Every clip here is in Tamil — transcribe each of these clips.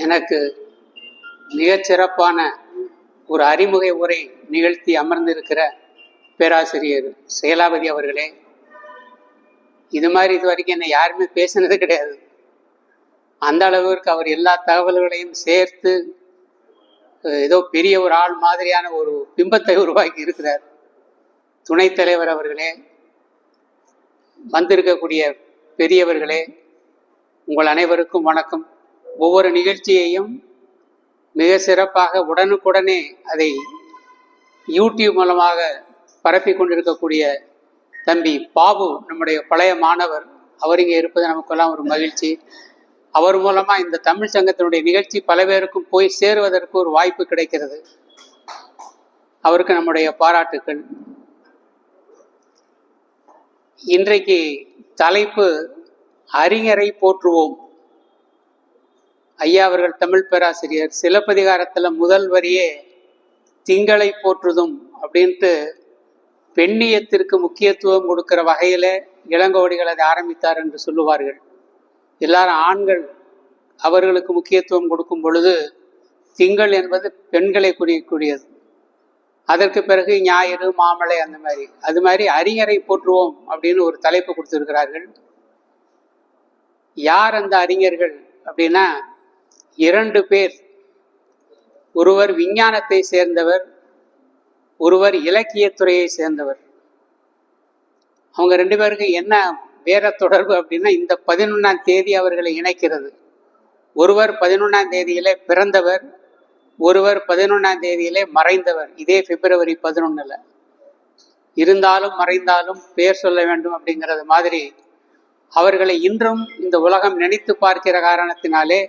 எனக்கு மிகச்சிறப்பான ஒரு அறிமுக உரை நிகழ்த்தி அமர்ந்திருக்கிற பேராசிரியர் செயலாபதி அவர்களே, இது மாதிரி இது வரைக்கும் என்னை யாருமே பேசினது கிடையாது. அந்த அளவிற்கு அவர் எல்லா தகவல்களையும் சேர்த்து ஏதோ பெரிய ஒரு ஆள் மாதிரியான ஒரு பிம்பத்தை உருவாக்கி இருக்கிறார். துணைத் தலைவர் அவர்களே, வந்திருக்கக்கூடிய பெரியவர்களே, உங்கள் அனைவருக்கும் வணக்கம். ஒவ்வொரு நிகழ்ச்சியையும் மிக சிறப்பாக உடனுக்குடனே அதை யூடியூப் மூலமாக பரப்பி கொண்டிருக்கக்கூடிய தம்பி பாபு, நம்முடைய பழைய மாணவர், அவர் இங்கே இருப்பது நமக்கெல்லாம் ஒரு மகிழ்ச்சி. அவர் மூலமாக இந்த தமிழ் சங்கத்தினுடைய நிகழ்ச்சி பல பேருக்கும் போய் சேருவதற்கு ஒரு வாய்ப்பு கிடைக்கிறது. அவருக்கு நம்முடைய பாராட்டுக்கள். இன்றைக்கு தலைப்பு அறிஞரை போற்றுவோம். ஐயா அவர்கள் தமிழ் பேராசிரியர் சிலப்பதிகாரத்தில் முதல் வரியே திங்களை போற்றுதும் அப்படின்ட்டு பெண்ணியத்திற்கு முக்கியத்துவம் கொடுக்கிற வகையில் இளங்கோவடிகள் அதை ஆரம்பித்தார் என்று சொல்லுவார்கள். எல்லாரும் ஆண்கள் அவர்களுக்கு முக்கியத்துவம் கொடுக்கும் பொழுது திங்கள் என்பது பெண்களை குறிக்கக்கூடியது. அதற்கு பிறகு ஞாயிறு, மாமலை, அந்த மாதிரி அது மாதிரி அறிஞரை போற்றுவோம் அப்படின்னு ஒரு தலைப்பு கொடுத்திருக்கிறார்கள். யார் அந்த அறிஞர்கள் அப்படின்னா, 2 பேர். ஒருவர் விஞ்ஞானத்தை சேர்ந்தவர், ஒருவர் இலக்கியத்துறையை சேர்ந்தவர். அவங்க 2 பேருக்கு என்ன வேற தொடர்பு அப்படின்னா, இந்த 11ஆம் தேதி அவர்களை இணைக்கிறது. ஒருவர் 11ஆம் தேதியிலே பிறந்தவர், ஒருவர் 11ஆம் தேதியிலே மறைந்தவர். இதே பிப்ரவரி 11. இருந்தாலும் மறைந்தாலும் பேர் சொல்ல வேண்டும் அப்படிங்கிறது மாதிரி அவர்களை இன்றும் இந்த உலகம் நினைத்து பார்க்கிற காரணத்தினாலே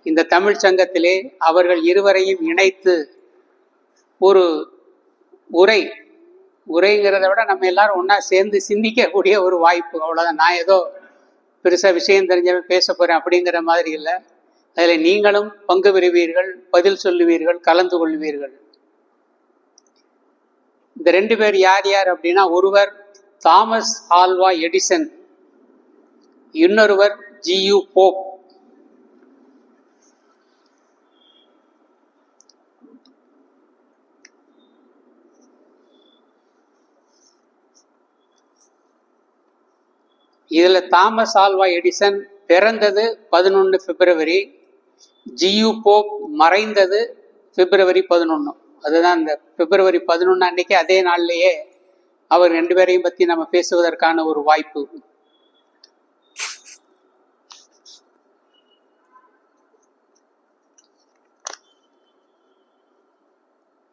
இந்த தமிழ் சங்கத்திலே அவர்கள் இருவரையும் இணைத்து ஒரு உரைங்கிறத விட நம்ம எல்லாரும் ஒன்றா சேர்ந்து சிந்திக்கக்கூடிய ஒரு வாய்ப்பு. அவ்வளோதான். நான் ஏதோ பெருசாக விஷயம் தெரிஞ்சவன் பேச போகிறேன் அப்படிங்கிற மாதிரி இல்லை. அதில் நீங்களும் பங்கு பெறுவீர்கள், பதில் சொல்லுவீர்கள், கலந்து கொள்வீர்கள். இந்த 2 பேர் யார் யார் அப்படின்னா, ஒருவர் தாமஸ் ஆல்வா எடிசன், இன்னொருவர் ஜியு போப். இதில் தாமஸ் ஆல்வா எடிசன் பிறந்தது 11 பிப்ரவரி, ஜியு போப் மறைந்தது பிப்ரவரி 11. அதுதான் இந்த பிப்ரவரி 11 அன்னைக்கு அதே நாள்லேயே அவர் 2 பேரையும் பற்றி நம்ம பேசுவதற்கான ஒரு வாய்ப்பு.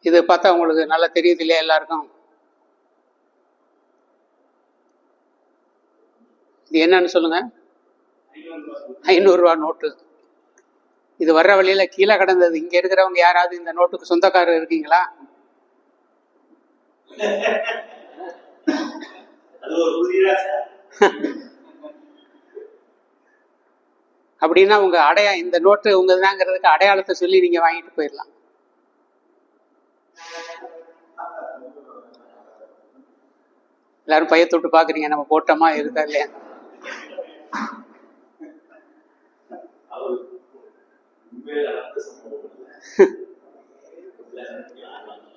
இது பார்த்தா உங்களுக்கு நல்லா தெரியுது இல்லையா எல்லாருக்கும்? இது என்னன்னு சொல்லுங்க. 500 ரூபா நோட்டு. இது வர்ற வழியில கீழே கிடந்தது. இங்க இருக்கிறவங்க யாராவது இந்த நோட்டுக்கு சொந்தக்காரர் இருக்கீங்களா? அப்படின்னா உங்க இந்த நோட்டு உங்கதாங்கிறதுக்கு அடையாளத்தை சொல்லி நீங்க வாங்கிட்டு போயிடலாம். எல்லாரும் பைய தொட்டு பாக்குறீங்க, நம்ம போட்டோமா இருக்கா இல்லையா?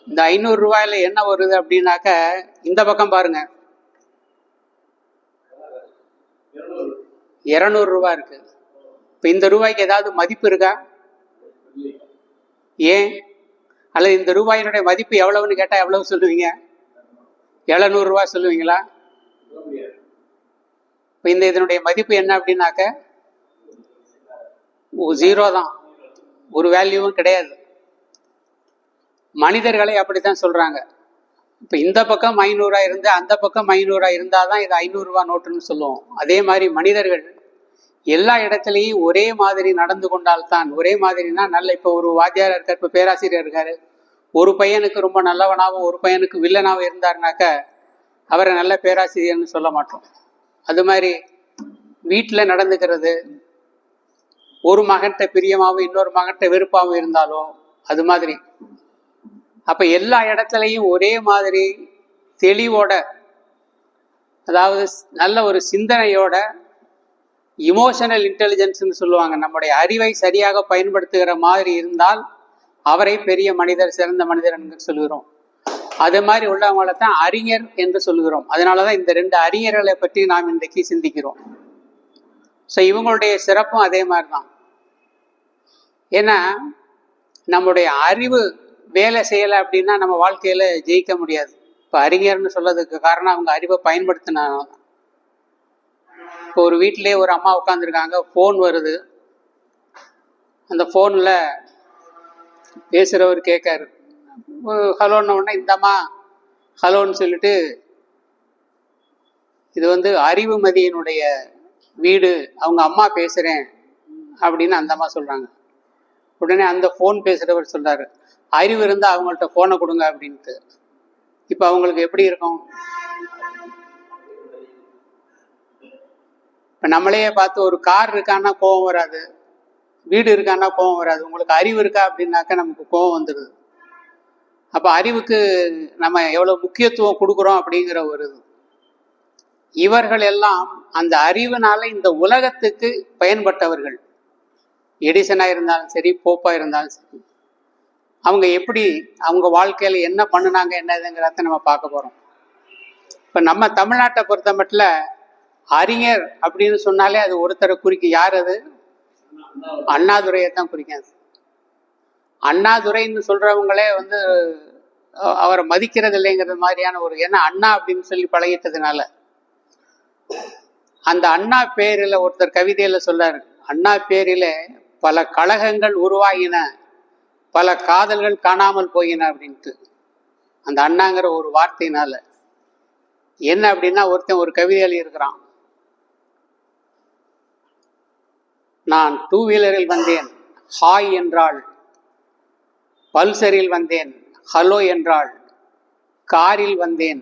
இந்த 500 ரூபாயில என்ன வருது அப்படின்னாக்க, இந்த பக்கம் பாருங்க, 200 ரூபாய் இருக்கு. இப்ப இந்த ரூபாய்க்கு ஏதாவது மதிப்பு இருக்கா? ஏன்? அல்லது இந்த ரூபாயினுடைய மதிப்பு எவ்வளவுன்னு கேட்டா எவ்வளவு சொல்லுவீங்க? 700 ரூபாய் சொல்லுவீங்களா? இப்ப இதனுடைய மதிப்பு என்ன அப்படின்னாக்க 0 தான், ஒரு வேல்யூவும் கிடையாது. மனிதர்களை அப்படித்தான் சொல்றாங்க. இப்ப இந்த பக்கம் 500 இருந்து அந்த பக்கம் 500 இருந்தாதான் இது 500 ரூபாய் நோட்டுன்னு சொல்லுவோம். அதே மாதிரி மனிதர்கள் எல்லா இடத்துலையும் ஒரே மாதிரி நடந்து கொண்டால்தான், ஒரே மாதிரினா நல்ல, இப்போ ஒரு வாத்தியார் இருக்கார், இப்போ பேராசிரியர் இருக்காரு, ஒரு பையனுக்கு ரொம்ப நல்லவனாகவும் ஒரு பையனுக்கு வில்லனாகவும் இருந்தாருனாக்க அவரை நல்ல பேராசிரியர்னு சொல்ல மாட்டோம். அது மாதிரி வீட்டில் நடந்துக்கிறது, ஒரு மகன்கிட்ட பிரியமாகவும் இன்னொரு மகன்கிட்ட வெறுப்பாகவும் இருந்தாலும் அது மாதிரி. அப்ப எல்லா இடத்துலையும் ஒரே மாதிரி தெளிவோட, அதாவது நல்ல ஒரு சிந்தனையோட இமோஷனல் இன்டெலிஜென்ஸ்னு சொல்லுவாங்க. நம்முடைய அறிவை சரியாக பயன்படுத்துகிற மாதிரி இருந்தால் அவரை பெரிய மனிதர், சிறந்த மனிதர் என்று சொல்கிறோம். அது மாதிரி உள்ளவங்களை தான் அறிஞர் என்று சொல்கிறோம். அதனாலதான் இந்த 2 அறிஞர்களை பற்றி நாம் இன்றைக்கு சிந்திக்கிறோம். ஸோ இவங்களுடைய சிறப்பும் அதே மாதிரி தான். ஏன்னா நம்முடைய அறிவு வேலை செய்யலை அப்படின்னா நம்ம வாழ்க்கையில ஜெயிக்க முடியாது. இப்போ அறிஞர்னு சொல்றதுக்கு காரணம் அவங்க அறிவை பயன்படுத்தினால தான். இப்போ ஒரு வீட்டிலேயே ஒரு அம்மா உட்காந்துருக்காங்க, ஃபோன் வருது. அந்த ஃபோனில் பேசுகிறவர் கேட்காரு, ஹலோன்னு உடனே இந்த அம்மா ஹலோன்னு சொல்லிட்டு, இது அறிவுமதியினுடைய வீடு, அவங்க அம்மா பேசுகிறேன் அப்படின்னு அந்த அம்மா சொல்கிறாங்க. உடனே அந்த ஃபோன் பேசுகிறவர் சொல்கிறாரு, அறிவு இருந்தால் அவங்கள்ட்ட ஃபோனை கொடுங்க அப்படின்ட்டு. இப்போ அவங்களுக்கு எப்படி இருக்கும்? இப்போ நம்மளையே பார்த்து ஒரு கார் இருக்கான்னா கோபம் வராது, வீடு இருக்கான்னா கோபம் வராது. உங்களுக்கு அறிவு இருக்கா அப்படின்னாக்கா நமக்கு கோபம் வந்துடுது. அப்போ அறிவுக்கு நம்ம எவ்வளோ முக்கியத்துவம் கொடுக்குறோம் அப்படிங்கிற ஒரு இவர்கள் எல்லாம் அந்த அறிவுனால இந்த உலகத்துக்கு பயன்பட்டவர்கள். எடிசனா இருந்தாலும் சரி, போப்பா இருந்தாலும் சரி, அவங்க எப்படி அவங்க வாழ்க்கையில என்ன பண்ணினாங்க என்னதுங்கிறத நம்ம பார்க்க போறோம். இப்ப நம்ம தமிழ்நாட்டை பொறுத்த மட்டும் அறிஞர் அப்படின்னு சொன்னாலே அது ஒருத்தரை குறிக்கும். யார் அது? அண்ணாதுரையை தான் குறிக்காது. அண்ணாதுரைன்னு சொல்றவங்களே அவரை மதிக்கிறது இல்லைங்கிறது மாதிரியான ஒரு, ஏன்னா அண்ணா அப்படின்னு சொல்லி பழகிட்டதுனால. அந்த அண்ணா பேரில் ஒருத்தர் கவிதையில சொல்லாரு, அண்ணா பேரில பல கழகங்கள் உருவாகின, பல காதல்கள் காணாமல் போயின அப்படின்ட்டு. அந்த அண்ணாங்கிற ஒரு வார்த்தையினால என்ன அப்படின்னா, ஒருத்தன் ஒரு கவிதை எழுதியிருக்கிறான், நான் 2 வீலரில் வந்தேன் ஹாய் என்றாள், பல்சரில் வந்தேன் ஹலோ என்றாள், காரில் வந்தேன்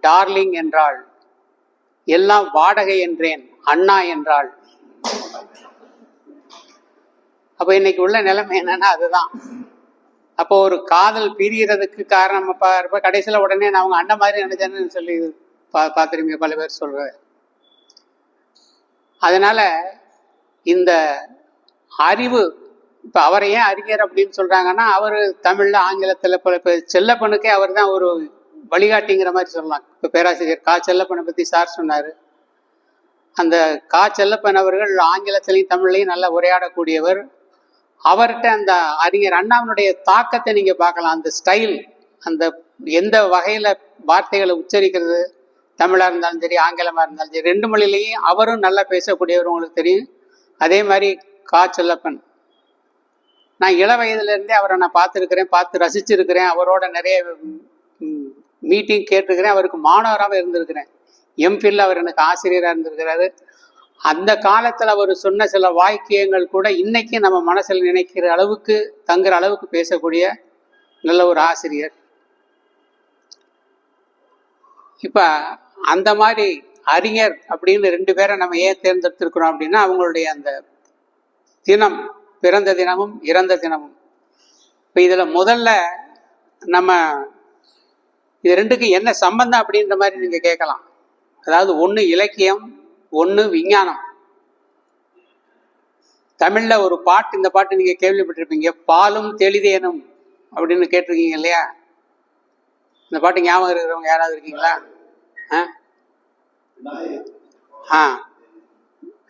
டார்லிங் என்றாள், எல்லாம் வாடகை என்றேன் அண்ணா என்றாள். அப்போ இன்னைக்கு உள்ள நிலைமை என்னன்னா அதுதான். அப்போ ஒரு காதல் பிரியறதுக்கு காரணம் கடைசியில் உடனே நான் அவங்க அண்ணன் மாதிரி நினைச்சேன்னு சொல்லி பார்த்துருவீங்க பல பேர் சொல்ற. அதனால இந்த அறிவு, இப்போ அவரை ஏன் அறிஞர் அப்படின்னு சொல்றாங்கன்னா, அவர் தமிழ்ல ஆங்கிலத்தில் இப்போ செல்லப்பனுக்கே அவர் தான் ஒரு வழிகாட்டிங்கிற மாதிரி சொல்லலாம். இப்போ பேராசிரியர் கா செல்லப்பனை பற்றி சார் சொன்னார். அந்த கா செல்லப்பன் அவர்கள் ஆங்கிலத்திலையும் தமிழ்லையும் நல்லா உரையாடக்கூடியவர். அவர்கிட்ட அந்த அறிஞர் அண்ணாவினுடைய தாக்கத்தை நீங்க பார்க்கலாம். அந்த ஸ்டைல், அந்த எந்த வகையில வார்த்தைகளை உச்சரிக்கிறது, தமிழா இருந்தாலும் சரி ஆங்கிலமா இருந்தாலும் சரி, 2 மொழியிலையும் அவரும் நல்லா பேசக்கூடியவர், உங்களுக்கு தெரியும். அதே மாதிரி கா செல்லப்பன், நான் இள வயதுல இருந்தே அவரை நான் பார்த்துருக்கிறேன், பார்த்து ரசிச்சிருக்கிறேன். அவரோட நிறைய மீட்டிங் கேட்டிருக்கிறேன். அவருக்கு மாணவராக இருந்திருக்கிறேன். எம்ஃபில் அவர் எனக்கு ஆசிரியராக இருந்திருக்கிறாரு. அந்த காலத்தில் அவர் சொன்ன சில வாக்கியங்கள் கூட இன்னைக்கு நம்ம மனசில் நினைக்கிற அளவுக்கு தங்குற அளவுக்கு பேசக்கூடிய நல்ல ஒரு ஆசிரியர். இப்ப அந்த மாதிரி அறிஞர் அப்படின்னு 2 பேரை நம்ம ஏன் தேர்ந்தெடுத்திருக்கிறோம் அப்படின்னா, அவங்களுடைய அந்த தினம், பிறந்த தினமும் இறந்த தினமும். இப்ப இதுல முதல்ல நம்ம இது 2க்கு என்ன சம்பந்தம் அப்படின்ற மாதிரி நீங்க கேட்கலாம். அதாவது ஒன்று இலக்கியம், ஒன்று விஞ்ஞானம். தமிழ்ல ஒரு பாட்டு, இந்த பாட்டு நீங்க கேள்விப்பட்டிருப்பீங்க, பாலும் தெளிதேனும் அப்படின்னு கேட்டிருக்கீங்க இல்லையா? இந்த பாட்டு ஞாபகம் இருக்கிறவங்க யாராவது இருக்கீங்களா?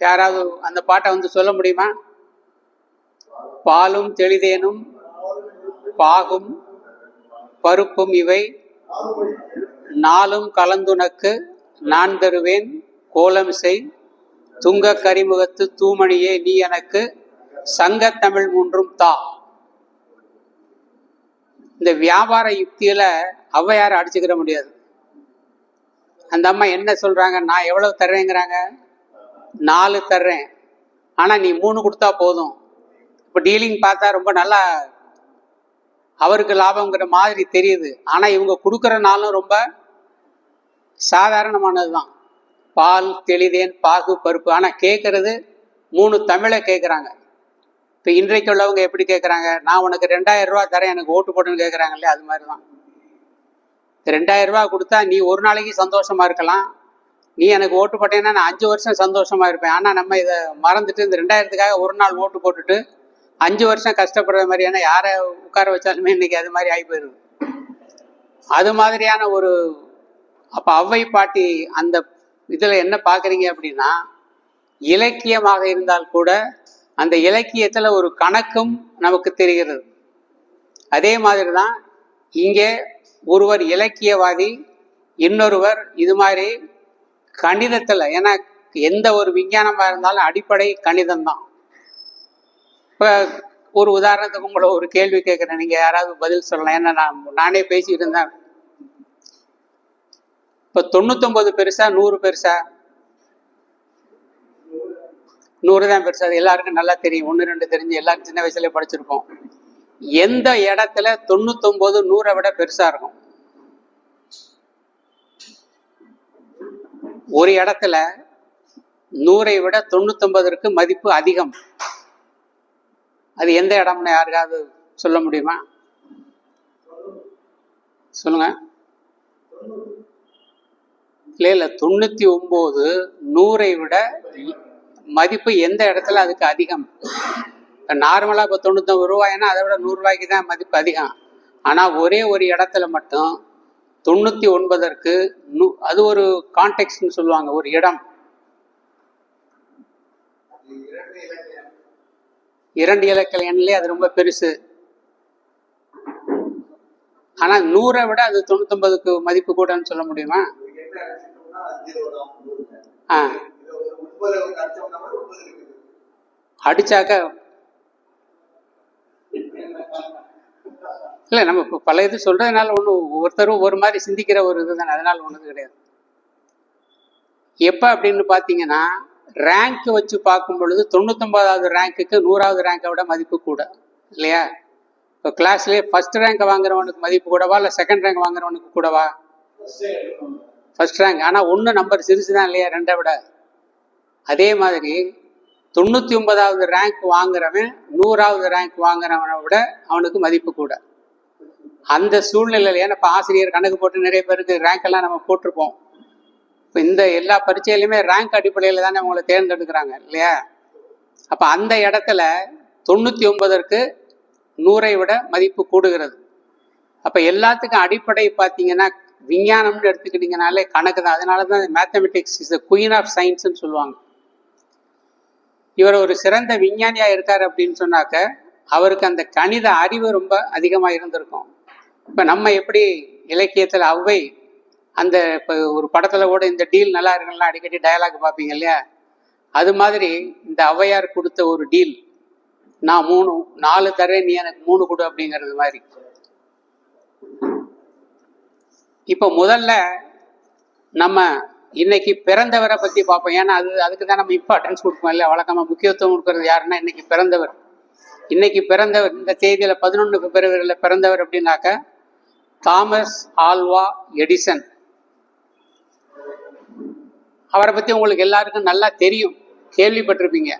யாராவது அந்த பாட்டை சொல்ல முடியுமா? பாலும் தெளிதேனும் பாகும் பருப்பும் இவை நாளும் கலந்துனக்கு நான் தருவேன் கோலம் செய் துங்க கரிமுகத்து தூமணியே நீ எனக்கு சங்கத்தமிழ் 3ம் தா. இந்த வியாபார யுக்தியில ஔவையாரை அடிச்சுக்கிற முடியாது. அந்த அம்மா என்ன சொல்றாங்க, நான் எவ்வளவு தர்றேங்கிறாங்க, 4 தர்றேன், ஆனா நீ 3 கொடுத்தா போதும். இப்போ டீலிங் பார்த்தா ரொம்ப நல்லா அவருக்கு லாபங்கிற மாதிரி தெரியுது. ஆனா இவங்க கொடுக்குற நாளும் ரொம்ப சாதாரணமானது தான். பால் தெளிதேன் பாகு பருப்பு. ஆனா கேட்கறது 3 தமிழை கேட்குறாங்க. இப்போ இன்றைக்கு உள்ளவங்க எப்படி கேட்குறாங்க, நான் உனக்கு 2000 ரூபா தரேன் எனக்கு ஓட்டு போட்டுன்னு கேட்குறாங்க இல்லையா? அது மாதிரி தான். 2000 ரூபா கொடுத்தா நீ ஒரு நாளைக்கு சந்தோஷமா இருக்கலாம், நீ எனக்கு ஓட்டு போட்டேன்னா நான் 5 வருஷம் சந்தோஷமா இருப்பேன். ஆனால் நம்ம இதை மறந்துட்டு இந்த 2000க்காக ஒரு நாள் ஓட்டு போட்டுட்டு 5 வருஷம் கஷ்டப்படுற மாதிரியான யாரை உட்கார வச்சாலுமே இன்னைக்கு அது மாதிரி ஆகி போயிருது. அது மாதிரியான ஒரு அப்போ ஔவை பாட்டி அந்த இதில் என்ன பார்க்குறீங்க அப்படின்னா, இலக்கியமாக இருந்தால் கூட அந்த இலக்கியத்தில் ஒரு கணக்கும் நமக்கு தெரிகிறது. அதே மாதிரி தான் இங்கே ஒருவர் இலக்கியவாதி, இன்னொருவர் இது மாதிரி கணிதத்தில். ஏன்னா எந்த ஒரு விஞ்ஞானமாக இருந்தாலும் அடிப்படை கணிதம் தான். இப்போ ஒரு உதாரணத்துக்கு உங்களை ஒரு கேள்வி கேட்குறேன், நீங்கள் யாராவது பதில் சொல்லலாம். ஏன்னா நானே பேசிக்கிட்டு இருந்தேன். இப்போ 99 பெருசா 100 பெருசா? 100 தான் பெருசா. அது எல்லாருக்கும் நல்லா தெரியும். 1 2 தெரிஞ்சு எல்லாரும் சின்ன வயசுல படிச்சிருப்போம். எந்த இடத்துல 99 100 விட பெருசா இருக்கும்? ஒரு இடத்துல 100 விட 99 மதிப்பு அதிகம். அது எந்த இடம்னு யாருக்காவது சொல்ல முடியுமா? சொல்லுங்க. இல்ல 99 100 விட மதிப்பு எந்த இடத்துல அதுக்கு அதிகம்? நார்மலா இப்போ 99 ரூபாய்னா அதை விட 100 ரூபாய்க்கு தான் மதிப்பு அதிகம். ஆனா ஒரே ஒரு இடத்துல மட்டும் 99க்கு அது ஒரு கான்டெக்ட்னு சொல்லுவாங்க, ஒரு இடம். 2 இலக்க எண்ணிலே அது ரொம்ப பெருசு. ஆனா 100 விட அது 99க்கு மதிப்பு கூடன்னு சொல்ல முடியுமா? அடிச்சாக்க இல்ல, நம்ம இப்போ பல இது சொல்றதுனால ஒண்ணு, ஒவ்வொருத்தரும் ஒரு மாதிரி சிந்திக்கிற ஒரு இதுதானே, அதனால ஒண்ணுது கிடையாது. எப்ப அப்படின்னு பாத்தீங்கன்னா, ரேங்க் வச்சு பார்க்கும் பொழுது 99வது ரேங்க்குக்கு 100வது ரேங்கை விட மதிப்பு கூட இல்லையா? இப்போ கிளாஸ்லேயே ஃபர்ஸ்ட் ரேங்க் வாங்குறவனுக்கு மதிப்பு கூடவா இல்லை செகண்ட் ரேங்க் வாங்குறவனுக்கு கூடவா? First rank. ஆனால் ஒன்று நம்பர் சிறுசு தான் இல்லையா 2ஐ விட. அதே மாதிரி 99வது ரேங்க் வாங்குறவன் 100வது ரேங்க் வாங்குறவனை விட அவனுக்கு மதிப்பு கூட. அந்த சூழ்நிலையில் ஏன்னா இப்போ ஆசிரியர் கணக்கு போட்டு நிறைய பேருக்கு ரேங்க் எல்லாம் நம்ம போட்டிருப்போம். இப்போ இந்த எல்லா பரீட்சையிலுமே ரேங்க் அடிப்படையில் தானே அவங்கள தேர்ந்தெடுக்கிறாங்க இல்லையா? அப்போ அந்த இடத்துல 99க்கு 100ஐ விட மதிப்பு கூடுகிறது. அப்போ எல்லாத்துக்கும் அடிப்படை பார்த்தீங்கன்னா விஞ்ஞானம்னு எடுத்துக்கிட்டீங்கனாலே கணக்கு தான். அதனால தான் mathematics is the queen of சயின்ஸ்ன்னு சொல்லுவாங்க. இவர் ஒரு சிறந்த விஞ்ஞானியாக இருக்கார் அப்படின்னு சொன்னாக்க அவருக்கு அந்த கணித அறிவு ரொம்ப அதிகமாக இருந்திருக்கும். இப்போ நம்ம எப்படி இலக்கியத்தில் ஔவை அந்த இப்போ ஒரு படத்தில் கூட இந்த டீல் நல்லா இருக்குன்னா அடிக்கடி டயலாக் பார்ப்பீங்க இல்லையா? அது மாதிரி இந்த ஔவையார் கொடுத்த ஒரு டீல், நான் 4 தரேன், நீ எனக்கு 3 கொடு அப்படிங்கிறது மாதிரி. இப்போ முதல்ல நம்ம இன்னைக்கு பிறந்தவரை பற்றி பார்ப்போம். ஏன்னா அதுக்கு தான் நம்ம இம்பார்ட்டன்ஸ் கொடுப்போம் இல்லையா? வழக்கமாக முக்கியத்துவம் கொடுக்கறது யாருன்னா இன்னைக்கு பிறந்தவர். இன்னைக்கு பிறந்தவர் இந்த தேதியில 11 பிப்ரவரியில் பிறந்தவர் அப்படின்னாக்க தாமஸ் ஆல்வா எடிசன். அவரை பற்றி உங்களுக்கு எல்லாருக்கும் நல்லா தெரியும், கேள்விப்பட்டிருப்பீங்க.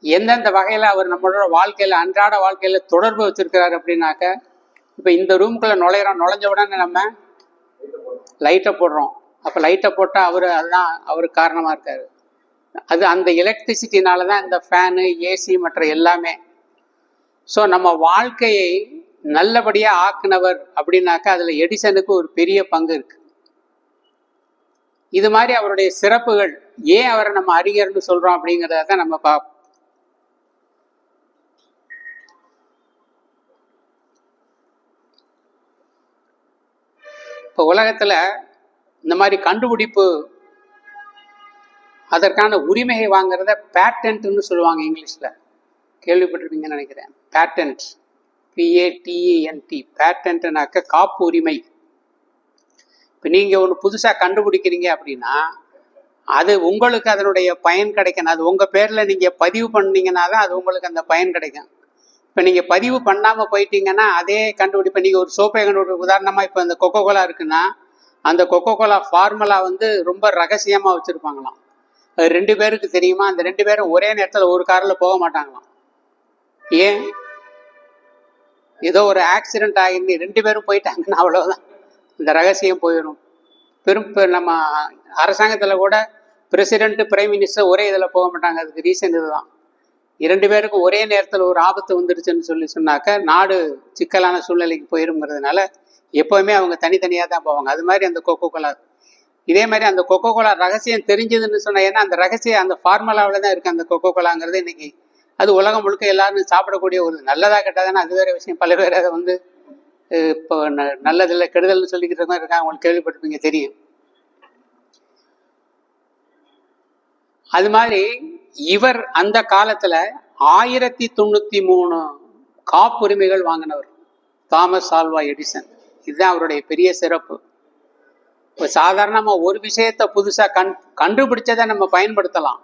எந்தெந்த வகையில் அவர் நம்மளோட வாழ்க்கையில் அன்றாட வாழ்க்கையில் தொடர்பு வச்சிருக்கிறார் அப்படின்னாக்க, இப்போ இந்த ரூமுக்குள்ளே நுழைஞ்ச உடனே நம்ம லைட்டை போடுறோம். அப்போ லைட்டை போட்டால் அதுதான் அவருக்கு காரணமாக இருக்காரு. அது அந்த எலக்ட்ரிசிட்டினால தான் இந்த ஃபேனு, ஏசி மற்ற எல்லாமே. ஸோ நம்ம வாழ்க்கையை நல்லபடியாக ஆக்குனவர் அப்படின்னாக்கா அதில் எடிசனுக்கு ஒரு பெரிய பங்கு இருக்கு. இது மாதிரி அவருடைய சிறப்புகள், ஏன் அவரை நம்ம அறிஞர்னு சொல்றோம் அப்படிங்கிறத தான் நம்ம பார்ப்போம். இப்போ உலகத்தில் இந்த மாதிரி கண்டுபிடிப்பு அதற்கான உரிமையை வாங்குறத பேட்டன்ட்னு சொல்லுவாங்க. இங்கிலீஷில் கேள்விப்பட்டிருப்பீங்கன்னு நினைக்கிறேன். பேட்டன்ட், PATENT, பேட்டன்ட்னாக்க காப்பு உரிமை. இப்போ நீங்கள் ஒன்று புதுசாக கண்டுபிடிக்கிறீங்க அப்படின்னா அது உங்களுக்கு அதனுடைய பயன் கிடைக்கணும். அது உங்கள் பேரில் நீங்கள் பதிவு பண்ணீங்கன்னா தான் அது உங்களுக்கு அந்த பயன் கிடைக்கும். இப்போ நீங்கள் பதிவு பண்ணாமல் போயிட்டீங்கன்னா அதே கண்டுபிடிப்பை நீங்கள் ஒரு சோப்பை கண்டுபிடிப்ப, உதாரணமாக இப்போ இந்த கொக்கோ கோலா இருக்குன்னா அந்த கொக்கோ கோலா ஃபார்முலா ரொம்ப ரகசியமாக வச்சுருப்பாங்களாம். அது 2 பேருக்கு தெரியுமா? அந்த 2 பேரும் ஒரே நேரத்தில் ஒரு காரில் போக மாட்டாங்களாம். ஏன்? ஏதோ ஒரு ஆக்சிடென்ட் ஆகிருந்து 2 பேரும் போயிட்டாங்கன்னா அவ்வளோதான், இந்த ரகசியம் போயிடும். நம்ம அரசாங்கத்தில் கூட பிரசிடென்ட் பிரைம் மினிஸ்டர் ஒரே இதில் போக மாட்டாங்க. அதுக்கு ரீசன் இதுதான். 2 பேருக்கும் ஒரே நேரத்தில் ஒரு ஆபத்து வந்துருச்சுன்னு சொன்னாக்க நாடு சிக்கலான சூழ்நிலைக்கு போயிருங்கிறதுனால எப்போவுமே அவங்க தனித்தனியாக தான் போவாங்க. அது மாதிரி அந்த கொக்கோ கோலா, இதே மாதிரி அந்த கொக்கோ கோலா ரகசியம் தெரிஞ்சதுன்னு சொன்ன, ஏன்னா அந்த ரகசியம் அந்த ஃபார்முலாவில் தான் இருக்குது. அந்த கொக்கோ கோலாங்கிறது இன்னைக்கு அது உலகம் முழுக்க எல்லாரும் சாப்பிடக்கூடிய ஒரு நல்லதாக கெட்டதானே அது வேறு விஷயம். பல பேர் அதை வந்து இப்போ நல்லதில்லை கெடுதல்னு சொல்லிக்கிட்டு இருக்காங்க. அவங்களுக்கு கேள்விப்பட்டிருப்பீங்க, தெரியும். அது மாதிரி இவர் அந்த காலத்துல 1093 காப்புரிமைகள் வாங்கினவர் தாமஸ் ஆல்வா எடிசன். இதுதான் அவருடைய பெரிய சிறப்பு. இப்போ சாதாரணமா ஒரு விஷயத்த புதுசா கண்டுபிடிச்சதை நம்ம பயன்படுத்தலாம்.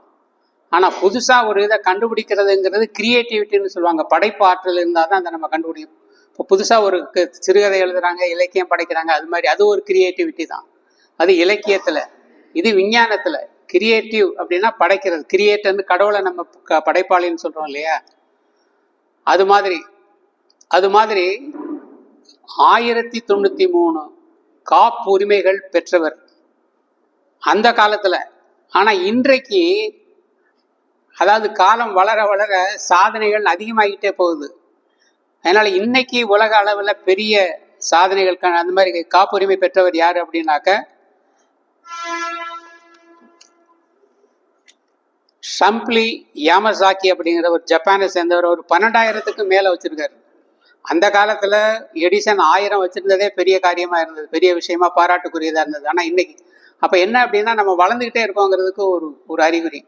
ஆனா புதுசா ஒரு இதை கண்டுபிடிக்கிறதுங்கிறது கிரியேட்டிவிட்டின்னு சொல்லுவாங்க. படைப்பு ஆற்றல் இருந்தால் தான் அதை நம்ம கண்டுபிடிக்கும். இப்போ புதுசா ஒரு சிறுகதை எழுதுறாங்க, இலக்கியம் படைக்கிறாங்க, அது மாதிரி அது ஒரு கிரியேட்டிவிட்டி தான். அது இலக்கியத்துல. இது விஞ்ஞானத்துல. கிரியேட்டிவ் அப்படின்னா படைக்கிறது. கிரியேட்டர்னு கடவுளை நம்ம படைப்பாளின்னு சொல்றோம் இல்லையா, அது மாதிரி 1093 காப்புரிமைகள் பெற்றவர் அந்த காலத்துல. ஆனா இன்றைக்கு, அதாவது காலம் வளர வளர சாதனைகள் அதிகமாகிட்டே போகுது. அதனால இன்னைக்கு உலக அளவுல பெரிய சாதனைகள் அந்த மாதிரி காப்புரிமை பெற்றவர் யாரு அப்படின்னாக்க ஷம்ப்ளி யாமசாக்கி அப்படிங்கிற ஒரு ஜப்பானை சேர்ந்தவர். ஒரு 12,000க்கு மேல வச்சிருக்காரு. அந்த காலத்துல எடிசன் 1000 வச்சிருந்ததே பெரிய காரியமா இருந்தது, பெரிய விஷயமா பாராட்டுக்குரியதா இருந்தது. ஆனா இன்னைக்கு அப்ப என்ன அப்படின்னா நம்ம வளர்ந்துகிட்டே இருக்கோங்கிறதுக்கு ஒரு அறிகுறி.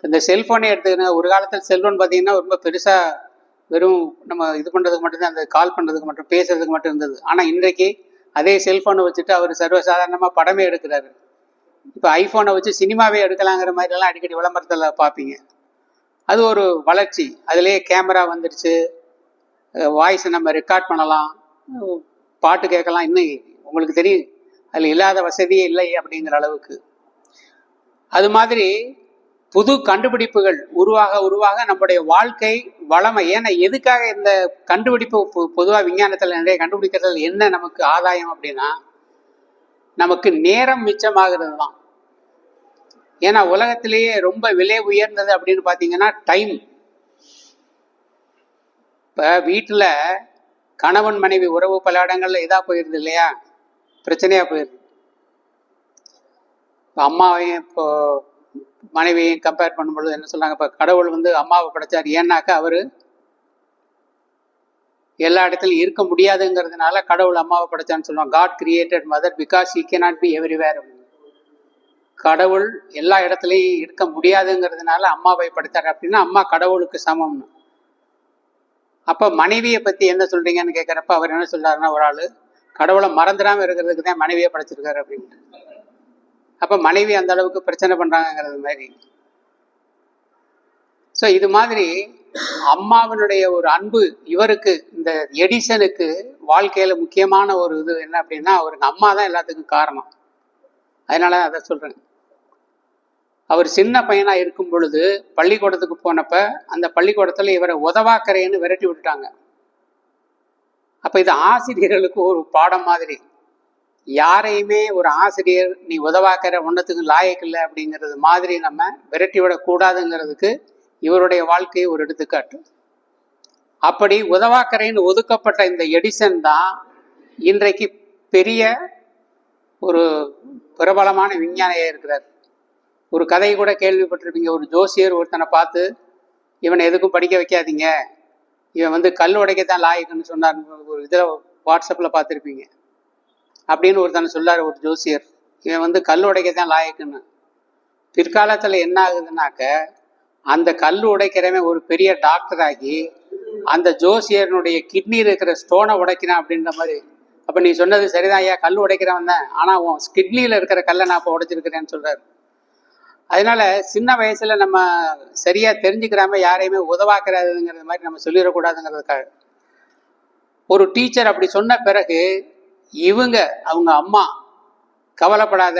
இந்த செல்போனை எடுத்துக்கிங்க. ஒரு காலத்தில் செல்போன் பார்த்தீங்கன்னா ரொம்ப பெருசா வெறும் நம்ம இது பண்றதுக்கு மட்டும்தான், அந்த கால் பண்றதுக்கு மட்டும், பேசுறதுக்கு மட்டும் இருந்தது. ஆனா இன்றைக்கு அதே செல்போனை வச்சுட்டு அவர் சர்வசாதாரணமா படமே எடுக்கிறாரு. இப்போ ஐஃபோனை வச்சு சினிமாவே எடுக்கலாங்கிற மாதிரிலாம் அடிக்கடி விளம்பரத்தில் பார்ப்பீங்க. அது ஒரு வளர்ச்சி. அதுலேயே கேமரா வந்துடுச்சு, வாய்ஸை நம்ம ரெக்கார்ட் பண்ணலாம், பாட்டு கேட்கலாம். இன்னும் உங்களுக்கு தெரியும் அதில் இல்லாத வசதியே இல்லை அப்படிங்கிற அளவுக்கு. அது மாதிரி புது கண்டுபிடிப்புகள் உருவாக நம்முடைய வாழ்க்கை வளமை. ஏன்னா எதுக்காக இந்த கண்டுபிடிப்பு பொதுவாக விஞ்ஞானத்தில் நிறைய கண்டுபிடிக்கிறது என்ன நமக்கு ஆதாயம் அப்படின்னா, நமக்கு நேரம் மிச்சமாகிறது தான். ஏன்னா உலகத்திலேயே ரொம்ப விலை உயர்ந்தது அப்படின்னு பார்த்தீங்கன்னா டைம். இப்போ வீட்டில் கணவன் மனைவி உறவு பல இடங்கள்ல இதா போயிருது இல்லையா, பிரச்சனையா போயிருது. இப்போ அம்மாவையும் இப்போ மனைவியையும் கம்பேர் பண்ணும்பொழுது என்ன சொல்றாங்க, இப்போ கடவுள் வந்து அம்மாவை படைச்சார். ஏன்னாக்கா அவரு எல்லா இடத்துலையும் இருக்க முடியாதுங்கிறதுனால கடவுள் அம்மாவை படைச்சான்னு சொல்லுவாங்க. God created mother because he cannot be everywhere. கடவுள் எல்லா இடத்துலையும் இருக்க முடியாதுங்கிறதுனால அம்மாவை படைத்தார். அப்படின்னா அம்மா கடவுளுக்கு சமம்னு. அப்ப மனைவியை பத்தி என்ன சொல்றீங்கன்னு கேட்கறப்ப அவர் என்ன சொல்றாருன்னா, ஒரு ஆளு கடவுளை மறந்துடாம இருக்கிறதுக்கு தான் மனைவியை படைச்சிருக்காரு அப்படின்ட்டு. அப்ப மனைவி அந்த அளவுக்கு பிரச்சனை பண்றாங்கிறது மாதிரி. ஸோ இது மாதிரி அம்மாவினுடைய ஒரு அன்பு இவருக்கு, இந்த எடிசனுக்கு வாழ்க்கையில முக்கியமான ஒரு இது என்ன அப்படின்னா, அவருக்கு அம்மா தான் எல்லாத்துக்கும் காரணம். அதனால அதை சொல்றேன். அவர் சின்ன பையனா இருக்கும் பொழுது பள்ளிக்கூடத்துக்கு போனப்ப அந்த பள்ளிக்கூடத்துல இவரை உதவாக்கரைன்னு விரட்டி விட்டுட்டாங்க. அப்ப இது ஆசிரியர்களுக்கு ஒரு பாடம் மாதிரி. யாரையுமே ஒரு ஆசிரியர் நீ உதவாக்கரை ஒன்றத்துக்கு லாயக்கில்லை அப்படிங்கிறது மாதிரி நம்ம விரட்டி விடக்கூடாதுங்கிறதுக்கு இவருடைய வாழ்க்கையை ஒரு எடுத்துக்காட்டு. அப்படி உதவாக்கரைன்னு ஒதுக்கப்பட்ட இந்த எடிசன் தான் இன்றைக்கு பெரிய ஒரு பிரபலமான விஞ்ஞானியாக இருக்கிறார். ஒரு கதையை கூட கேள்விப்பட்டிருப்பீங்க. ஒரு ஜோசியர் ஒருத்தனை பார்த்து இவனை எதுக்கும் படிக்க வைக்காதீங்க, இவன் வந்து கல் உடைக்கத்தான் லாயக்குன்னு சொன்னார். ஒரு இதில் வாட்ஸ்அப்பில் பார்த்துருப்பீங்க. அப்படின்னு ஒருத்தனை சொல்லார் ஒரு ஜோசியர், இவன் வந்து கல் உடைக்கத்தான் லாயக்குன்னு. பிற்காலத்தில் என்ன ஆகுதுன்னாக்க அந்த கல் உடைக்கிறவன் ஒரு பெரிய டாக்டர் ஆகி அந்த ஜோசியனுடைய கிட்னியில் இருக்கிற ஸ்டோனை உடைக்கிறான் அப்படின்ற மாதிரி. அப்போ நீ சொன்னது சரிதான் ஐயா, கல் உடைக்கிறவன் தான், ஆனால் உன் கிட்னியில் இருக்கிற கல்லை நான் இப்போ உடைச்சிருக்கிறேன்னு சொல்கிறார். அதனால சின்ன வயசுல நம்ம சரியா தெரிஞ்சுக்கிறாம யாரையுமே உதவாக்குறாதுங்கிறது மாதிரி நம்ம சொல்லிடக்கூடாதுங்கிறதுக்காக ஒரு டீச்சர் அப்படி சொன்ன பிறகு அவங்க அம்மா கவலைப்படாத,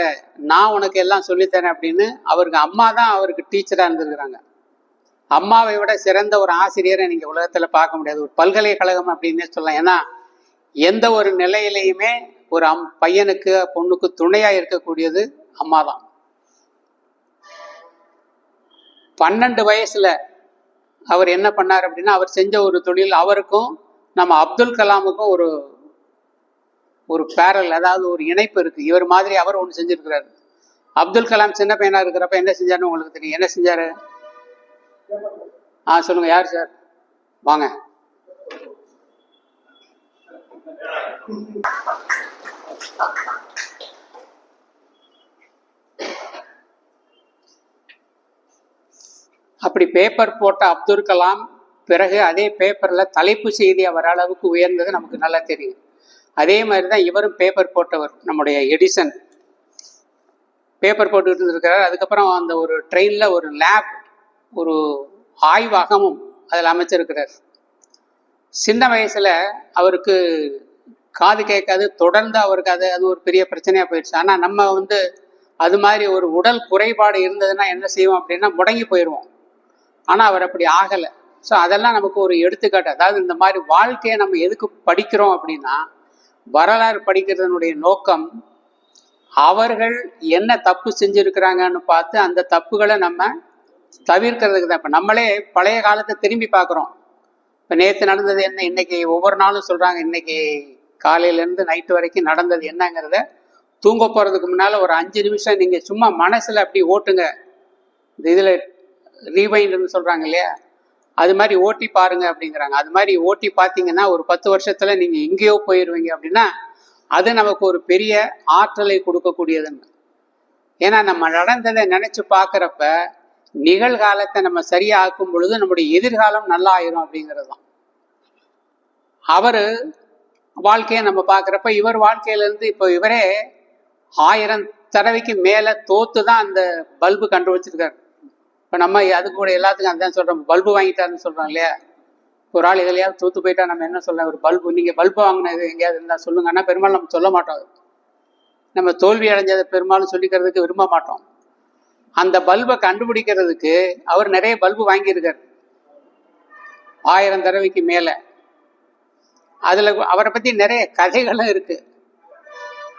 நான் உனக்கு எல்லாம் சொல்லித்தரேன் அப்படின்னு அவருக்கு அம்மா தான் அவருக்கு டீச்சரா இருந்திருக்கிறாங்க. அம்மாவை விட சிறந்த ஒரு ஆசிரியரை நீங்க உலகத்துல பார்க்க முடியாது. ஒரு பல்கலைக்கழகம் அப்படின்னே சொல்லலாம். ஏன்னா எந்த ஒரு நிலையிலையுமே ஒரு பையனுக்கு பொண்ணுக்கு துணையாக இருக்கக்கூடியது அம்மா தான். 12 வயசுல அவர் என்ன பண்ணார் அப்படின்னா, அவர் செஞ்ச ஒரு தொழில் அவருக்கும் நம்ம அப்துல் கலாமுக்கும் ஒரு ஒரு பேரல், அதாவது ஒரு இணைப்பு இருக்கு. இவர் மாதிரி அவர் ஒன்று செஞ்சிருக்கிறாரு. அப்துல் கலாம் சின்ன பையனா இருக்கிறப்ப என்ன செஞ்சாருன்னு உங்களுக்கு தெரியும். என்ன செஞ்சாரு? சொல்லுங்க, யார் சார்? வாங்க. அப்படி பேப்பர் போட்ட அப்துல் கலாம் பிறகு அதே பேப்பர்ல தலைப்பு செய்தி அவர் அளவுக்கு உயர்ந்தது நமக்கு நல்லா தெரியும். அதே மாதிரி தான் இவரும் பேப்பர் போட்டவர். நம்முடைய எடிசன் பேப்பர் போட்டுக்கிட்டு இருந்திருக்கிறார். அதுக்கப்புறம் அந்த ஒரு ட்ரெயினில் ஒரு லேப், ஒரு ஆய்வகமும் அதில் அமைச்சிருக்கிறார். சின்ன வயசில் அவருக்கு காது கேட்காது, தொடர்ந்து அவருக்கு அது ஒரு பெரிய பிரச்சனையாக போயிடுச்சு. ஆனால் நம்ம அது மாதிரி ஒரு உடல் குறைபாடு இருந்ததுன்னா என்ன செய்வோம் அப்படின்னா முடங்கி போயிடுவோம். ஆனால் அவர் அப்படி ஆகலை. ஸோ அதெல்லாம் நமக்கு ஒரு எடுத்துக்காட்டு. அதாவது இந்த மாதிரி வாழ்க்கையை நம்ம எதுக்கு படிக்கிறோம் அப்படின்னா, வரலாறு படிக்கிறதனுடைய நோக்கம் அவர்கள் என்ன தப்பு செஞ்சுருக்கிறாங்கன்னு பார்த்து அந்த தப்புகளை நம்ம தவிர்க்கிறதுக்கு தான். இப்போ நம்மளே பழைய காலத்தை திரும்பி பார்க்குறோம். இப்போ நேற்று நடந்தது என்ன, இன்னைக்கு ஒவ்வொரு நாளும் சொல்கிறாங்க, இன்னைக்கு காலையிலேருந்து நைட்டு வரைக்கும் நடந்தது என்னங்கிறத தூங்க போகிறதுக்கு முன்னால் ஒரு 5 நிமிஷம் நீங்கள் சும்மா மனசில் அப்படி ஓட்டுங்க. இந்த இதில் ரீவைண்டுன்னு சொல்கிறாங்க இல்லையா, அது மாதிரி ஓட்டி பாருங்க அப்படிங்கிறாங்க. அது மாதிரி ஓட்டி பார்த்தீங்கன்னா ஒரு 10 வருஷத்தில் நீங்கள் எங்கேயோ போயிடுவீங்க. அப்படின்னா அது நமக்கு ஒரு பெரிய ஆற்றலை கொடுக்கக்கூடியதுன்னு. ஏன்னா நம்ம நடந்ததை நினச்சி பார்க்குறப்ப நிகழ்காலத்தை நம்ம சரியாக்கும் பொழுது நம்முடைய எதிர்காலம் நல்லா ஆயிரும் அப்படிங்கிறது தான். அவர் வாழ்க்கையை நம்ம பார்க்குறப்ப இவர் வாழ்க்கையிலேருந்து இப்போ இவரே 1000 தடவைக்கு மேலே தோத்து தான் அந்த பல்பு கண்டுபிடிச்சிருக்காரு. இப்போ நம்ம அது கூட எல்லாத்துக்கும் அதுதான் சொல்கிறோம், பல்பு வாங்கிட்டாருன்னு சொல்கிறோம் இல்லையா. ஒரு ஆள் எதுலையாவது தோத்து போயிட்டா நம்ம என்ன சொல்ல, ஒரு பல்பு, நீங்கள் பல்பு வாங்கினது எங்கேயாவது இருந்தால் சொல்லுங்க. ஆனால் பெரும்பாலும் நம்ம சொல்ல மாட்டோம். நம்ம தோல்வி அடைஞ்சதை பெரும்பாலும் சொல்லிக்கிறதுக்கு விரும்ப மாட்டோம். அந்த பல்பை கண்டுபிடிக்கிறதுக்கு அவர் நிறைய பல்பு வாங்கியிருக்கார், 1000 தடவைக்கு மேலே. அதில் அவரை பற்றி நிறைய கதைகளும் இருக்குது.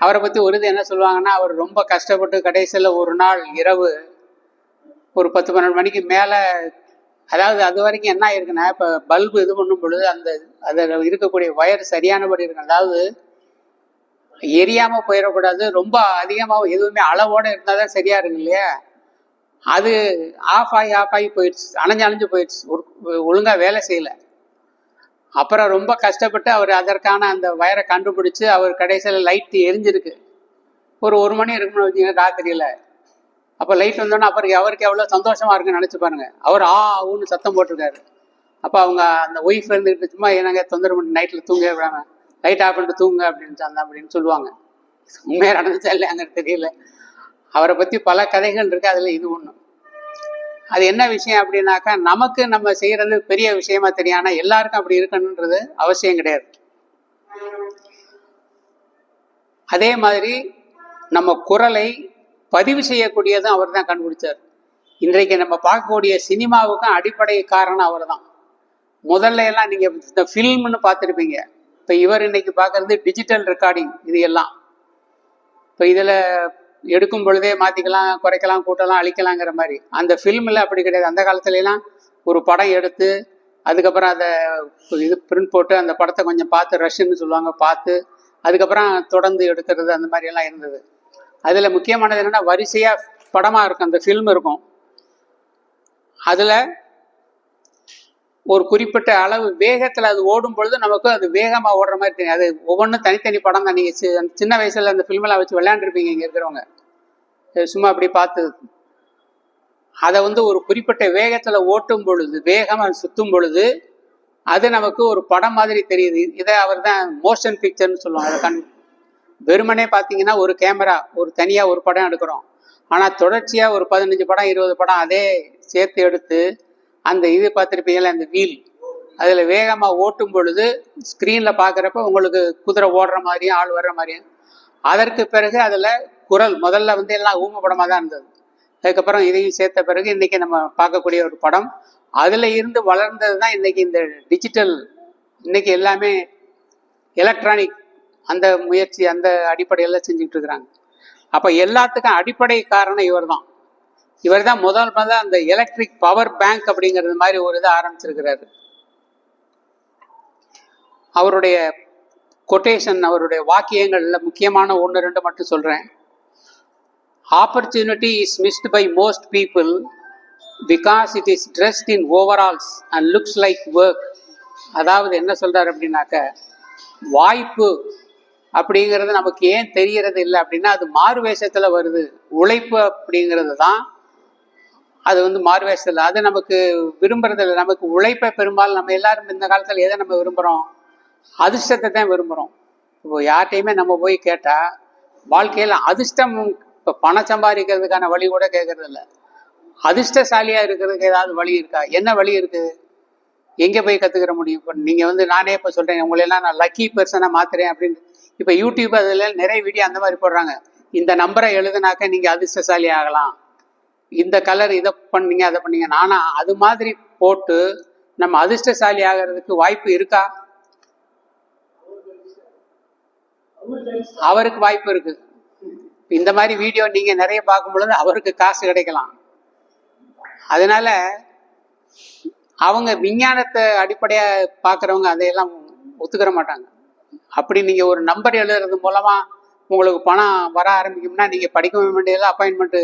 அவரை பற்றி ஒரு இது என்ன சொல்லுவாங்கன்னா, அவர் ரொம்ப கஷ்டப்பட்டு கடைசியில் ஒரு நாள் இரவு ஒரு 10-12 மணிக்கு மேலே, அதாவது அது வரைக்கும் என்ன ஆயிருக்குன்னா, இப்போ பல்பு இது பண்ணும் பொழுது அதில் இருக்கக்கூடிய ஒயர் சரியானபடி இருக்கும். அதாவது எரியாமல் போயிடக்கூடாது, ரொம்ப அதிகமாக எதுவுமே அளவோடு இருந்தால் தான் சரியாக இருக்கு இல்லையா. அது ஆஃப் ஆகி போயிடுச்சு, அணைஞ்சு போயிடுச்சு, ஒழுங்காக வேலை செய்யலை. அப்புறம் ரொம்ப கஷ்டப்பட்டு அவர் அதற்கான அந்த வயரை கண்டுபிடிச்சி அவர் கடைசியில் லைட் எரிஞ்சிருக்கு. ஒரு மணி இருக்குன்னு வச்சுக்கோங்க ராத்திரியில். அப்போ லைட் வந்தோன்னா அவருக்கு எவ்வளோ சந்தோஷமாக இருக்குன்னு நினச்சி பாருங்க. அவர் ஊன்னு சத்தம் போட்டிருக்காரு. அப்போ அவங்க அந்த ஒய்ஃப் இருந்துக்கிட்டு சும்மா என்னங்க தொந்தரவு பண்ணி நைட்டில் தூங்க விடாம லைட் ஆஃப் பண்ணிட்டு தூங்க அப்படின்னு சொல்லுவாங்க. உண்மையாக நடந்துச்சா இல்லையாங்க தெரியல. அவரை பற்றி பல கதைகள் இருக்குது, அதில் இது ஒன்று. அது என்ன விஷயம் அப்படின்னாக்கா, நமக்கு நம்ம செய்கிறது பெரிய விஷயமா தெரியும், ஆனால் எல்லாருக்கும் அப்படி இருக்கணுன்றது அவசியம் கிடையாது. அதே மாதிரி நம்ம குரலை பதிவு செய்யக்கூடியதும் அவர் தான் கண்டுபிடிச்சார். இன்றைக்கு நம்ம பார்க்கக்கூடிய சினிமாவுக்கும் அடிப்படை காரணம் அவர் தான். முதல்ல எல்லாம் நீங்கள் இந்த ஃபில்ம்னு பார்த்துருப்பீங்க. இப்போ இவர் இன்னைக்கு பார்க்கறது டிஜிட்டல் ரெக்கார்டிங். இது எல்லாம் இப்போ இதில் எடுக்கும் பொழுதே மாற்றிக்கலாம், குறைக்கலாம், கூட்டலாம், அழிக்கலாங்கிற மாதிரி. அந்த ஃபில்மில் அப்படி கிடையாது. அந்த காலத்துலலாம் ஒரு படம் எடுத்து அதுக்கப்புறம் அதை இது பிரிண்ட் போட்டு அந்த படத்தை கொஞ்சம் பார்த்து ரஷ்ன்னு சொல்லுவாங்க, பார்த்து அதுக்கப்புறம் தொடர்ந்து எடுக்கிறது, அந்த மாதிரியெல்லாம் இருந்தது. அதில் முக்கியமானது என்னென்னா, வரிசையாக படமாக இருக்கும், அந்த ஃபில்ம் இருக்கும். அதில் ஒரு குறிப்பிட்ட அளவு வேகத்தில் அது ஓடும் பொழுது நமக்கு அது வேகமாக ஓடுற மாதிரி தெரியும். அது ஒவ்வொன்றும் தனித்தனி படம் தான். நீங்கள் சின்ன வயசில் அந்த ஃபில்மெல்லாம் வச்சு விளையாண்டுருப்பீங்க இங்கே இருக்கிறவங்க, சும்மா அப்படி பார்த்து. அதை ஒரு குறிப்பிட்ட வேகத்தில் ஓட்டும் பொழுது, வேகமாக சுற்றும் பொழுது அது நமக்கு ஒரு படம் மாதிரி தெரியுது. இதை அவர் தான் மோஷன் பிக்சர்னு சொல்லுவாங்க. அதை வெறுமனே பார்த்தீங்கன்னா ஒரு கேமரா ஒரு தனியாக ஒரு படம் எடுக்கிறோம், ஆனால் தொடர்ச்சியாக ஒரு 15 படம் 20 படம் அதே சேர்த்து எடுத்து அந்த இது பார்த்துருப்பீங்களா, அந்த வீல் அதில் வேகமாக ஓட்டும் பொழுது ஸ்க்ரீனில் பார்க்குறப்ப உங்களுக்கு குதிரை ஓடுற மாதிரியும் ஆள் வர்ற மாதிரியும். அதற்கு பிறகு அதில் குரல் முதல்ல எல்லாம் ஊம படமாக தான் இருந்தது. அதுக்கப்புறம் இதையும் சேர்த்த பிறகு இன்றைக்கி நம்ம பார்க்கக்கூடிய ஒரு படம். அதில் இருந்து வளர்ந்தது தான் இன்றைக்கி இந்த டிஜிட்டல். இன்றைக்கி எல்லாமே எலக்ட்ரானிக் அந்த முயற்சி அந்த அடிப்படையில் செஞ்சுட்டு இருக்கிறாங்க. அப்போ எல்லாத்துக்கும் அடிப்படை காரணம் இவர் தான் முதல் அந்த எலக்ட்ரிக் பவர் பேங்க் அப்படிங்கிறது மாதிரி ஒரு இதை ஆரம்பிச்சிருக்கிறாரு. அவருடைய கொட்டேஷன், அவருடைய வாக்கியங்கள்ல முக்கியமான 1-2 மட்டும் சொல்றேன். Opportunity is missed by most people because it is dressed in overalls and looks like work. அதாவது என்ன சொல்றாரு அப்படின்னாக்க, வாய்ப்பு அப்படிங்கிறது நமக்கு ஏன் தெரியறது இல்லை அப்படின்னா, அது மாறு வேஷத்துல வருது. உழைப்பு அப்படிங்கிறது தான் அது மாறு வேஷத்துல, அது நமக்கு விரும்புறது இல்லை. நமக்கு உழைப்பை பெரும்பாலும் நம்ம எல்லாரும் இந்த காலத்துல எதை நம்ம விரும்புறோம்? அதிர்ஷ்டத்தை தான் விரும்புகிறோம். இப்போ யார்கிட்டையுமே நம்ம போய் கேட்டால் வாழ்க்கையில் அதிர்ஷ்டம், இப்போ பணம் சம்பாதிக்கிறதுக்கான வழி கூட கேட்கறது இல்லை. அதிர்ஷ்டசாலியாக இருக்கிறதுக்கு ஏதாவது வழி இருக்கா? என்ன வழி இருக்குது? எங்கே போய் கற்றுக்கிற முடியும்? இப்போ நீங்கள் நானே இப்போ சொல்கிறேன், உங்களெல்லாம் நான் லக்கி பர்சனாக மாற்றுறேன் அப்படின்னு. இப்போ யூடியூப் அதில் நிறைய வீடியோ அந்த மாதிரி போடுறாங்க. இந்த நம்பரை எழுதுனாக்க நீங்கள் அதிர்ஷ்டசாலி ஆகலாம், இந்த கலர் இதை பண்ணீங்க அதை பண்ணீங்க. நானா அது மாதிரி போட்டு நம்ம அதிர்ஷ்டசாலி ஆகிறதுக்கு வாய்ப்பு இருக்கா? அவருக்கு வாய்ப்பு இருக்கு. இந்த மாதிரி வீடியோ நீங்க நிறைய பார்க்கும் பொழுது அவருக்கு காசு கிடைக்கலாம். அதனால அவங்க விஞ்ஞானத்தை அடிப்படையா பார்க்குறவங்க அதையெல்லாம் ஒத்துக்கிற மாட்டாங்க. அப்படி நீங்க ஒரு நம்பர் எழுதுறது மூலமா உங்களுக்கு பணம் வர ஆரம்பிக்கும்னா நீங்க படிக்க வேண்டியதில்லை, அப்பாயின்மெண்ட்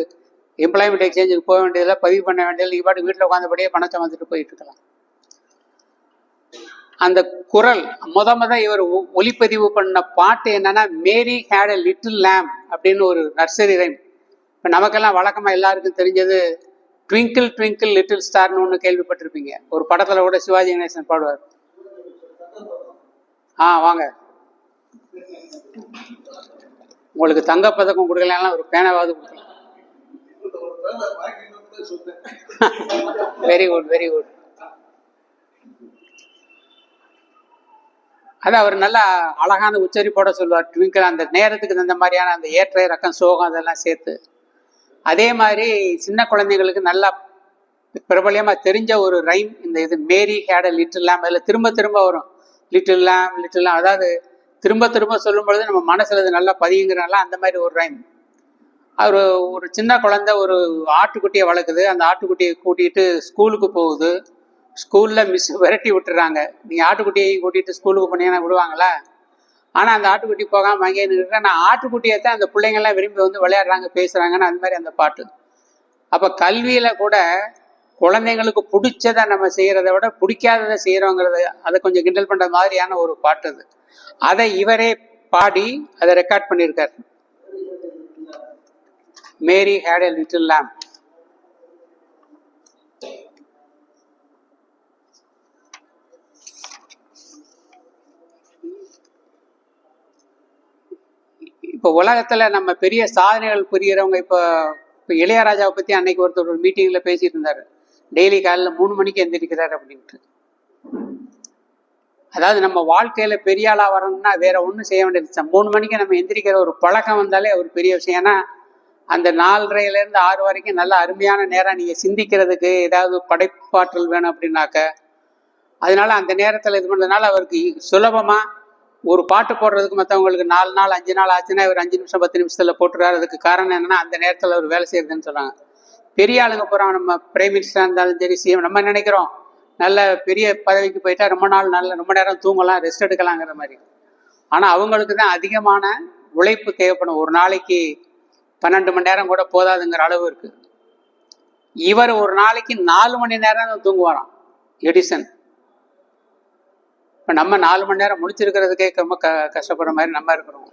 எம்ப்ளாய்மெண்ட் எக்ஸ்சேஞ்சுக்கு போக வேண்டியதில்லை, பதிவு பண்ண வேண்டியதில்லை. நீங்க பாட்டு வீட்டில் உட்காந்தபடியே பணத்தை வந்துட்டு போயிட்டு இருக்கலாம். அந்த குரல் இவர் ஒலிப்பதிவு பண்ண பாட்டு என்னன்னா, மேரி ஹேட் அ லிட்டில் லேம் அப்படின்னு ஒரு நர்சரி ரைம். இப்போ நமக்கெல்லாம் வழக்கமாக எல்லாருக்கும் தெரிஞ்சது ட்விங்கிள் ட்விங்கிள் லிட்டில் ஸ்டார்னு ஒன்று கேள்விப்பட்டிருப்பீங்க. ஒரு படத்தில் கூட சிவாஜி கணேசன் பாடுவார். வாங்க, உங்களுக்கு தங்கப்பதக்கம் கொடுக்கலாம், ஒரு பேனாவது கொடுக்கலாம். Very good, very good. அது அவர் நல்லா அழகான உச்சரிப்போட சொல்லுவார். ட்விங்கிள், அந்த நேரத்துக்கு தகுந்த மாதிரியான அந்த ஏற்ற இறக்கம் சோகம் அதெல்லாம் சேர்த்து. அதே மாதிரி சின்ன குழந்தைங்களுக்கு நல்லா பிரபலியமாக தெரிஞ்ச ஒரு ரைம் இந்த இது, மேரி ஹேட் அ லிட்டில் லேம். அதில் திரும்ப திரும்ப வரும் லிட்டில் லேம் லிட்டில் லேம். அதாவது திரும்ப திரும்ப சொல்லும் பொழுது நம்ம மனசுல அது நல்லா பதியுங்கிறனால அந்த மாதிரி ஒரு ரைம். அவர் ஒரு சின்ன குழந்தை ஒரு ஆட்டுக்குட்டியை வளர்க்குது. அந்த ஆட்டுக்குட்டியை கூட்டிகிட்டு ஸ்கூலுக்கு போகுது. ஸ்கூலில் மிஸ் விரட்டி விட்டுறாங்க. நீங்கள் ஆட்டுக்குட்டியையும் கூட்டிகிட்டு ஸ்கூலுக்கு போனீங்கன்னா விடுவாங்களா? ஆனால் அந்த ஆட்டுக்குட்டி போகாமல் அங்கேயே நிற்கிறேன். நான் ஆட்டுக்குட்டியை தான் அந்த பிள்ளைங்கள்லாம் விரும்பி விளையாடுறாங்க, பேசுகிறாங்கன்னு அந்த மாதிரி அந்த பாட்டு. அப்போ கல்வியில் கூட குழந்தைங்களுக்கு பிடிச்சதை நம்ம செய்கிறத விட பிடிக்காததை செய்கிறோங்கிறத அதை கொஞ்சம் கிண்டல் பண்ணுற மாதிரியான ஒரு பாட்டு அது. அதை இவரே பாடி அதை ரெக்கார்ட் பண்ணியிருக்கார். Mary had a little lamb. இப்போ உலகத்தில் நம்ம பெரிய சாதனைகள் புரிகிறவங்க, இப்போ இளையராஜாவை பற்றி அன்னைக்கு ஒருத்தர் ஒரு மீட்டிங்கில் பேசிட்டு இருந்தார். டெய்லி காலையில் 3 மணிக்கு எந்திரிக்கிறார் அப்படின்ட்டு. அதாவது நம்ம வாழ்க்கையில் பெரிய ஆளாக வரணும்னா வேற ஒன்றும் செய்ய வேண்டியது. 3 மணிக்கு நம்ம எந்திரிக்கிற ஒரு பழக்கம் வந்தாலே ஒரு பெரிய விஷயம். ஏன்னா அந்த 4:30லேருந்து 6 வரைக்கும் நல்ல அருமையான நேரம் நீங்கள் சிந்திக்கிறதுக்கு, ஏதாவது படைப்பாற்றல் வேணும் அப்படின்னாக்க. அதனால அந்த நேரத்தில் இது பண்ணுறதுனால அவருக்கு சுலபமாக ஒரு பாட்டு போடுறதுக்கு மற்றவங்களுக்கு 4 நாள் 5 நாள் ஆச்சுன்னா இவர் 5 நிமிஷம் 10 நிமிஷத்தில் போட்டுறாரு. அதுக்கு காரணம் என்னன்னா அந்த நேரத்தில் அவர் வேலை செய்யறதுன்னு சொல்றாங்க. பெரிய ஆளுங்க போகிறோம், நம்ம பிரைம் மினிஸ்டராக இருந்தாலும் சரி, சிஎம், நம்ம நினைக்கிறோம் நல்ல பெரிய பதவிக்கு போயிட்டா ரொம்ப நேரம் தூங்கலாம், ரெஸ்ட் எடுக்கலாங்கிற மாதிரி. ஆனால் அவங்களுக்கு தான் அதிகமான உழைப்பு தேவைப்படும். ஒரு நாளைக்கு 12 மணி நேரம் கூட போதாதுங்கிற அளவு இருக்கு. இவர் ஒரு நாளைக்கு 4 மணி நேரம் தான் தூங்குவாராம், எடிசன். இப்போ நம்ம 4 மணி நேரம் முடிச்சிருக்கிறதுக்கே ரொம்ப கஷ்டப்படுற மாதிரி நம்ம இருக்கிறோம்.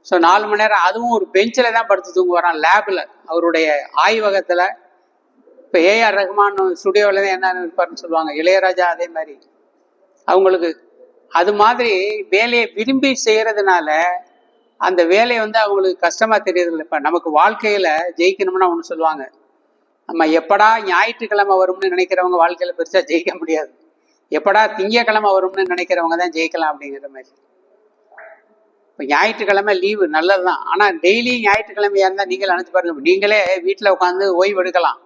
ஸோ 4 மணி நேரம், அதுவும் ஒரு பெஞ்சில் தான் படுத்து தூங்குவாராம், லேபில், அவருடைய ஆய்வகத்தில். இப்போ ஏஆர் ரஹ்மான் ஸ்டுடியோவில் தான் என்ன இருப்பார்னு சொல்லுவாங்க, இளையராஜா அதே மாதிரி. அவங்களுக்கு அது மாதிரி வேலையை விரும்பி செய்கிறதுனால அந்த வேலையை அவங்களுக்கு கஷ்டமாக தெரியறதில்லை. இப்போ நமக்கு வாழ்க்கையில் ஜெயிக்கணும்னா ஒன்று சொல்லுவாங்க, நம்ம எப்படா ஞாயிற்றுக்கிழமை வரும்னு நினைக்கிறவங்க வாழ்க்கையில் பெருசாக ஜெயிக்க முடியாது. எப்படா திங்கக்கிழமை வரும்னு நினைக்கிறவங்க தான் ஜெயிக்கலாம் அப்படிங்கிற மாதிரி. இப்போ ஞாயிற்றுக்கிழமை லீவு நல்லது தான். ஆனால் டெய்லி ஞாயிற்றுக்கிழமையாக இருந்தால் நீங்கள் நினச்சி பாருங்க, நீங்களே வீட்டில் உட்காந்து ஓய்வு எடுக்கலாம்.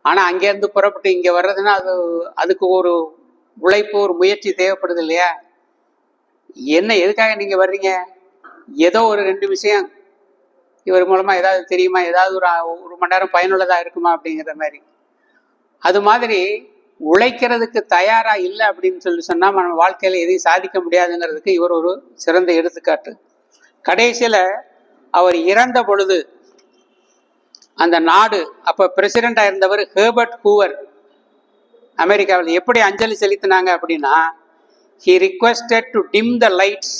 ஆனால் அங்கேருந்து புறப்பட்டு இங்கே வர்றதுன்னா அதுக்கு ஒரு உழைப்பு, ஒரு முயற்சி தேவைப்படுது இல்லையா? என்ன எதுக்காக நீங்க வர்றீங்க? ஏதோ ஒரு 2 விஷயம் இவர் மூலமா ஏதாவது தெரியுமா, ஏதாவது ஒரு மணி நேரம் பயனுள்ளதா இருக்குமா அப்படிங்கிற மாதிரி. அது மாதிரி உழைக்கிறதுக்கு தயாரா இல்லை அப்படின்னு சொன்னா நம்ம வாழ்க்கையில எதையும் சாதிக்க முடியாதுங்கிறதுக்கு இவர் ஒரு சிறந்த எடுத்துக்காட்டு. கடைசியில அவர் இறந்த பொழுது அந்த நாடு அப்ப பிரசிடண்டா இருந்தவர் ஹெர்பர்ட் ஹூவர் அமெரிக்காவில் எப்படி அஞ்சலி செலுத்தினாங்க அப்படின்னா, he requested to dim the lights.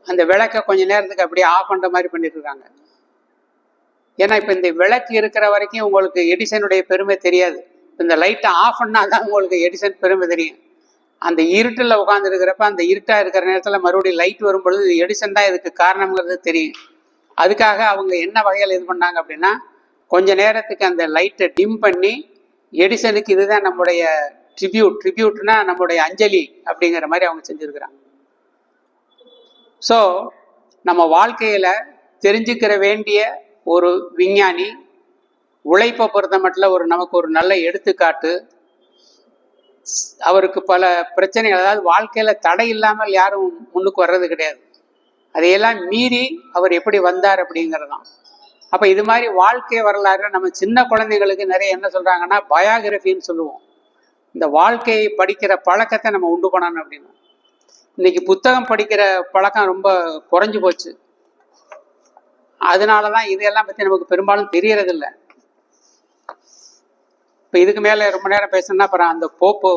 அந்த விளக்கை கொஞ்ச நேரத்துக்கு அப்படியே ஆஃப் பண்ற மாதிரி பண்ணிட்டு இருக்காங்க. ஏன்னா இப்ப இந்த விளக்கு இருக்கிற வரைக்கும் உங்களுக்கு எடிசனுடைய பெருமை தெரியாது. இந்த லைட்டை ஆஃப் பண்ணாதான் உங்களுக்கு எடிசன் பெருமை தெரியும். அந்த இருட்டில் உட்கார்ந்து இருக்கிறப்ப அந்த இருட்டா இருக்கிற நேரத்தில் மறுபடியும் லைட் வரும்பொழுது இது எடிசன் தான் இதுக்கு காரணம்ங்கிறது தெரியும். அதுக்காக அவங்க என்ன வகையில் இது பண்ணாங்க அப்படின்னா, கொஞ்ச நேரத்துக்கு அந்த லைட்டை டிம் பண்ணி எடிசனுக்கு இதுதான் நம்முடைய ட்ரிபியூட்னா நம்முடைய அஞ்சலி அப்படிங்கிற மாதிரி அவங்க செஞ்சிருக்கிறாங்க. ஸோ நம்ம வாழ்க்கையில தெரிஞ்சுக்கிற வேண்டிய ஒரு விஞ்ஞானி, உழைப்பை பொறுத்த மட்டும் நமக்கு ஒரு நல்ல எடுத்துக்காட்டு. அவருக்கு பல பிரச்சனைகள், அதாவது வாழ்க்கையில தடை இல்லாமல் யாரும் முன்னுக்கு வர்றது கிடையாது. அதையெல்லாம் மீறி அவர் எப்படி வந்தார் அப்படிங்கிறதான். அப்ப இது மாதிரி வாழ்க்கை வரலாறு நம்ம சின்ன குழந்தைங்களுக்கு நிறைய என்ன சொல்றாங்கன்னா பயோகிராஃபின்னு சொல்லுவோம். இந்த வாழ்க்கையை படிக்கிற பழக்கத்தை நம்ம உண்டு பண்ணணும் அப்படின்னு. இன்னைக்கு புத்தகம் படிக்கிற பழக்கம் ரொம்ப குறைஞ்சு போச்சு. அதனாலதான் இதெல்லாம் பத்தி நமக்கு பெரும்பாலும் தெரியறதில்லை. இப்ப இதுக்கு மேல ரொம்ப நேரம் பேசணும்னா அப்புறம் அந்த போப்பு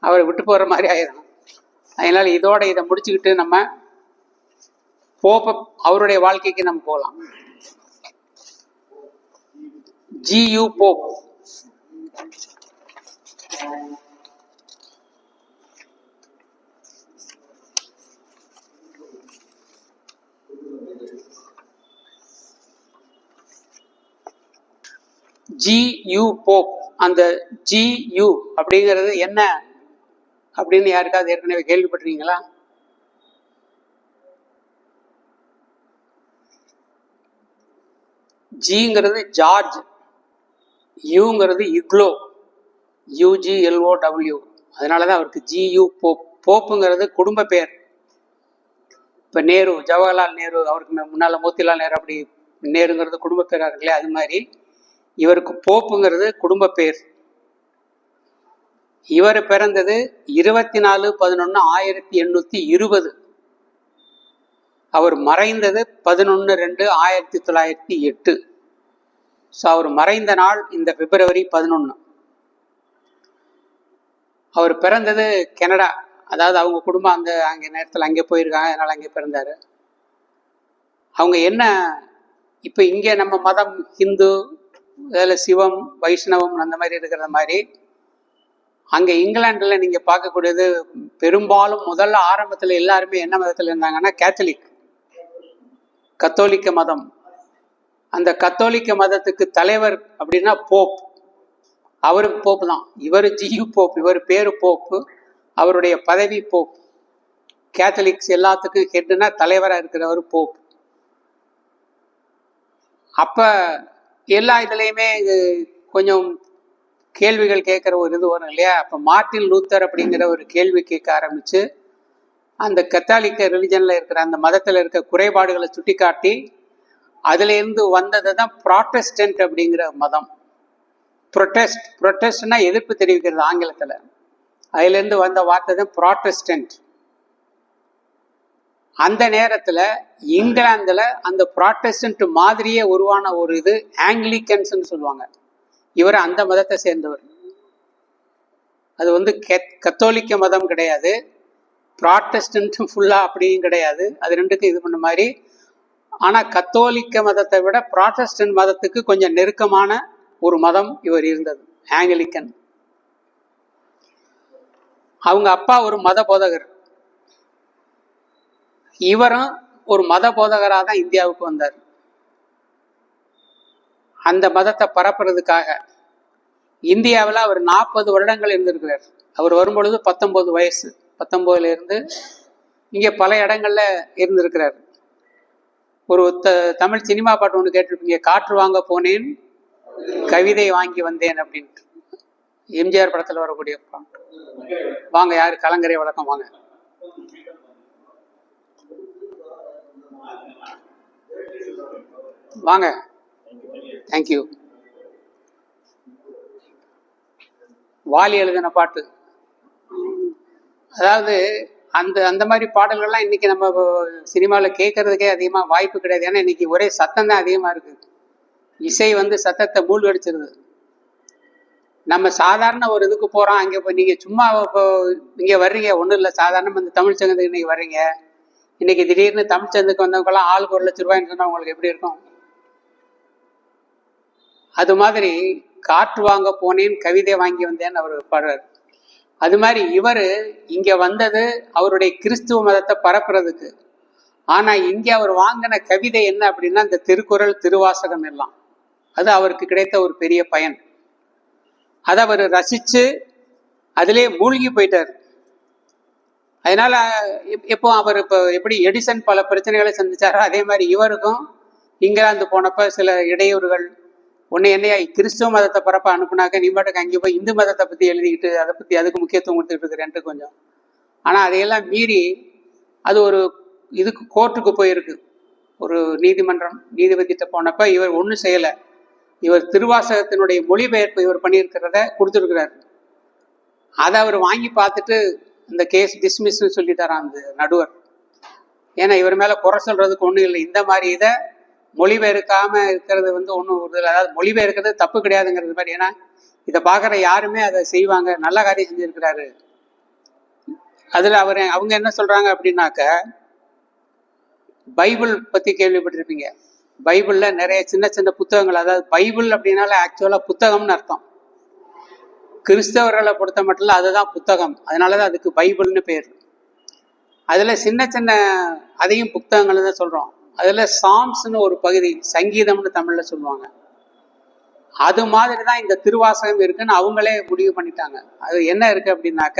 அவரை விட்டு போற மாதிரி ஆயிரும். அதனால இதோட இதை முடிச்சுக்கிட்டு நம்ம போப்ப அவருடைய வாழ்க்கைக்கு நம்ம போகலாம். ஜி.யு. போப். ஜி.யு. போப். அந்த ஜி.யு. அப்படிங்கிறது என்ன அப்படின்னு யாருக்காவது ஏற்கனவே கேள்விப்பட்டிருக்கீங்களா? ஜிங்கிறது ஜார்ஜ், யூங்கிறது இக்லோ, UGLOW. அதனாலதான் அவருக்கு ஜி.யு. போப். போப்புங்கிறது குடும்ப பேர். இப்ப நேரு, ஜவஹர்லால் நேரு, அவருக்கு முன்னால மோத்திலால் நேரு, அப்படி நேருங்கிறது குடும்ப பேரா இருக்குல்ல, அது மாதிரி இவருக்கு போப்புங்கிறது குடும்ப பேர். இவர் பிறந்தது 24/11/1820. அவர் மறைந்தது 11/2/1908. ஸோ அவர் மறைந்த நாள் இந்த பிப்ரவரி 11. அவர் பிறந்தது கனடா, அதாவது அவங்க குடும்பம் அங்கே நேரத்தில் அங்கே போயிருக்காங்க, அதனால அங்கே பிறந்தாரு. அவங்க என்ன இப்போ இங்கே நம்ம மதம் ஹிந்து, அதில் சிவம் வைஷ்ணவம் அந்த மாதிரி இருக்கிற மாதிரி, அங்கே இங்கிலாண்டில் நீங்கள் பார்க்கக்கூடியது பெரும்பாலும் முதல்ல ஆரம்பத்தில் எல்லாருமே என்ன மதத்தில் இருந்தாங்கன்னா கத்தோலிக்க மதம். அந்த கத்தோலிக்க மதத்துக்கு தலைவர் அப்படின்னா போப். அவருக்கு போப்பு தான். இவர் ஜி.யு. போப், இவர் பேரு போப்பு, அவருடைய பதவி போப். கேத்தலிக்ஸ் எல்லாத்துக்கும் ஹெட்னா தலைவராக இருக்கிறவர் போப். அப்ப எல்லா இதுலையுமே கொஞ்சம் கேள்விகள் கேட்குற ஒரு இது வரும் இல்லையா? அப்போ மார்ட்டின் லூத்தர் அப்படிங்கிற ஒரு கேள்வி கேட்க ஆரம்பிச்சு அந்த கத்தாலிக்க ரிலிஜன்ல இருக்கிற அந்த மதத்தில் இருக்க குறைபாடுகளை சுட்டி காட்டி அதுலேருந்து வந்தது தான் ப்ராட்டஸ்டன்ட் அப்படிங்கிற மதம். ப்ரொட்டஸ்ட்னா எதிர்ப்பு தெரிவிக்கிறது ஆங்கிலத்தில். அதுலேருந்து வந்த வார்த்தை தான் ப்ராட்டஸ்டன்ட். அந்த நேரத்தில் இங்கிலாந்துல அந்த ப்ராட்டஸ்டன்ட் மாதிரியே உருவான ஒரு இது ஆங்கிலிக்கன்ஸ்ன்னு சொல்லுவாங்க. இவர் அந்த மதத்தை சேர்ந்தவர். அது கத்தோலிக்க மதம் கிடையாது, ப்ராட்டஸ்டன்ட் ஃபுல்லா அப்படியும் கிடையாது. அது ரெண்டுக்கும் இது பண்ண மாதிரி. ஆனா கத்தோலிக்க மதத்தை விட ப்ராட்டஸ்டன்ட் மதத்துக்கு கொஞ்சம் நெருக்கமான ஒரு மதம் இவர் இருந்தது, ஆங்கிலிக்கன். அவங்க அப்பா ஒரு மத போதகர், இவரும் ஒரு மத போதகராக தான் இந்தியாவுக்கு வந்தார். அந்த மதத்தை பரப்புறதுக்காக இந்தியாவில் அவர் 40 வருடங்கள் இருந்திருக்கிறார். அவர் வரும்பொழுது 19 வயசு. 19ல இருந்து இங்கே பல இடங்கள்ல இருந்திருக்கிறார். ஒரு தமிழ் சினிமா பாட்டு ஒன்று கேட்டிருப்பீங்க, காற்று வாங்க போனேன் கவிதை வாங்கி வந்தேன் அப்படின்ட்டு. எம்ஜிஆர் படத்தில் வரக்கூடிய பாட்டு. வாங்க, யாரு? கலங்கரை வழக்கம். வாங்க. வாங்க. தேங்க்யூ. வாலி எழுதின பாட்டு. அதாவது அந்த அந்த மாதிரி பாடல்கள்லாம் இன்னைக்கு நம்ம சினிமாவில் கேட்கறதுக்கே அதிகமாக வாய்ப்பு கிடையாது. ஏன்னா இன்னைக்கு ஒரே சத்தம் தான் அதிகமாக இருக்குது. இசை சத்தத்தை மூழ்கடிச்சிருது. நம்ம சாதாரண ஒரு இதுக்கு போகிறோம், அங்கே இப்போ நீங்கள் சும்மா இப்போ இங்கே வர்றீங்க, ஒன்றும் இல்லை, சாதாரணமாக இந்த தமிழ் சங்கத்துக்கு இன்னைக்கு வர்றீங்க. இன்னைக்கு திடீர்னு தமிழ் சங்கத்துக்கு வந்தவங்கலாம் ஆளுக்கு 1,00,000 சொன்னால் உங்களுக்கு எப்படி இருக்கும்? அது மாதிரி காற்று வாங்க போனேன் கவிதை வாங்கி வந்தேன்னு அவர் பாடுறார். அது மாதிரி இவர் இங்கே வந்தது அவருடைய கிறிஸ்துவ மதத்தை பரப்புறதுக்கு. ஆனால் இங்கே அவர் வாங்கின கவிதை என்ன அப்படின்னா இந்த திருக்குறள், திருவாசகம் எல்லாம். அது அவருக்கு கிடைத்த ஒரு பெரிய பயன். அதை அவர் ரசித்து அதிலே மூழ்கி போயிட்டார். அதனால இப்போ அவர் இப்போ எப்படி எடிசன் பல பிரச்சனைகளை சந்திச்சாரோ அதே மாதிரி இவருக்கும் இங்கிலாந்து போனப்போ சில இடையூறுகள். என்னையா கிறிஸ்துவ மதத்தை பரப்ப அனுப்புனாக்க நீ பாட்டுக்கு அங்கே போய் இந்து மதத்தை பற்றி எழுதிக்கிட்டு அதை பற்றி அதுக்கு முக்கியத்துவம் கொடுத்துட்டு இருக்கிறேன்ட்டு கொஞ்சம். ஆனால் அதையெல்லாம் மீறி அது ஒரு இதுக்கு கோர்ட்டுக்கு போயிருக்கு. ஒரு நீதிமன்றம் நீதிபதிட்ட போனப்போ இவர் ஒன்றும் செய்யலை. இவர் திருவாசகத்தினுடைய மொழிபெயர்ப்பு இவர் பண்ணியிருக்கிறத கொடுத்துருக்கிறார். அதை அவர் வாங்கி பார்த்துட்டு இந்த கேஸ் டிஸ்மிஸ்ன்னு சொல்லிட்டாராம் அந்த நடுவர். ஏன்னா இவர் மேலே குறை சொல்றதுக்கு ஒன்றும் இல்லை. இந்த மாதிரி இதை மொழிபெயர்க்காம இருக்கிறது ஒன்றும் ஒரு, அதாவது மொழிபெயர்க்கிறது தப்பு கிடையாதுங்கிறது மாதிரி. ஏன்னா இதை பார்க்குற யாருமே அதை செய்வாங்க. நல்ல காரியம் செஞ்சுருக்கிறாரு. அதில் அவங்க என்ன சொல்றாங்க அப்படின்னாக்க, பைபிள் பற்றி கேள்விப்பட்டிருப்பீங்க. பைபிளில் நிறைய சின்ன சின்ன புத்தகங்கள், அதாவது பைபிள் அப்படின்னால ஆக்சுவலாக புத்தகம்னு அர்த்தம். கிறிஸ்தவர்களை பொறுத்த மட்டும் அதுதான் புத்தகம். அதனால தான் அதுக்கு பைபிள்னு பேர். அதில் சின்ன சின்ன அதையும் புத்தகங்கள் தான் சொல்கிறோம். அதில் சாம்ஸ்னு ஒரு பகுதி, சங்கீதம்னு தமிழில் சொல்லுவாங்க. அது மாதிரி தான் இந்த திருவாசகம் இருக்குன்னு அவங்களே முடிவு பண்ணிட்டாங்க. அது என்ன இருக்குது அப்படின்னாக்க,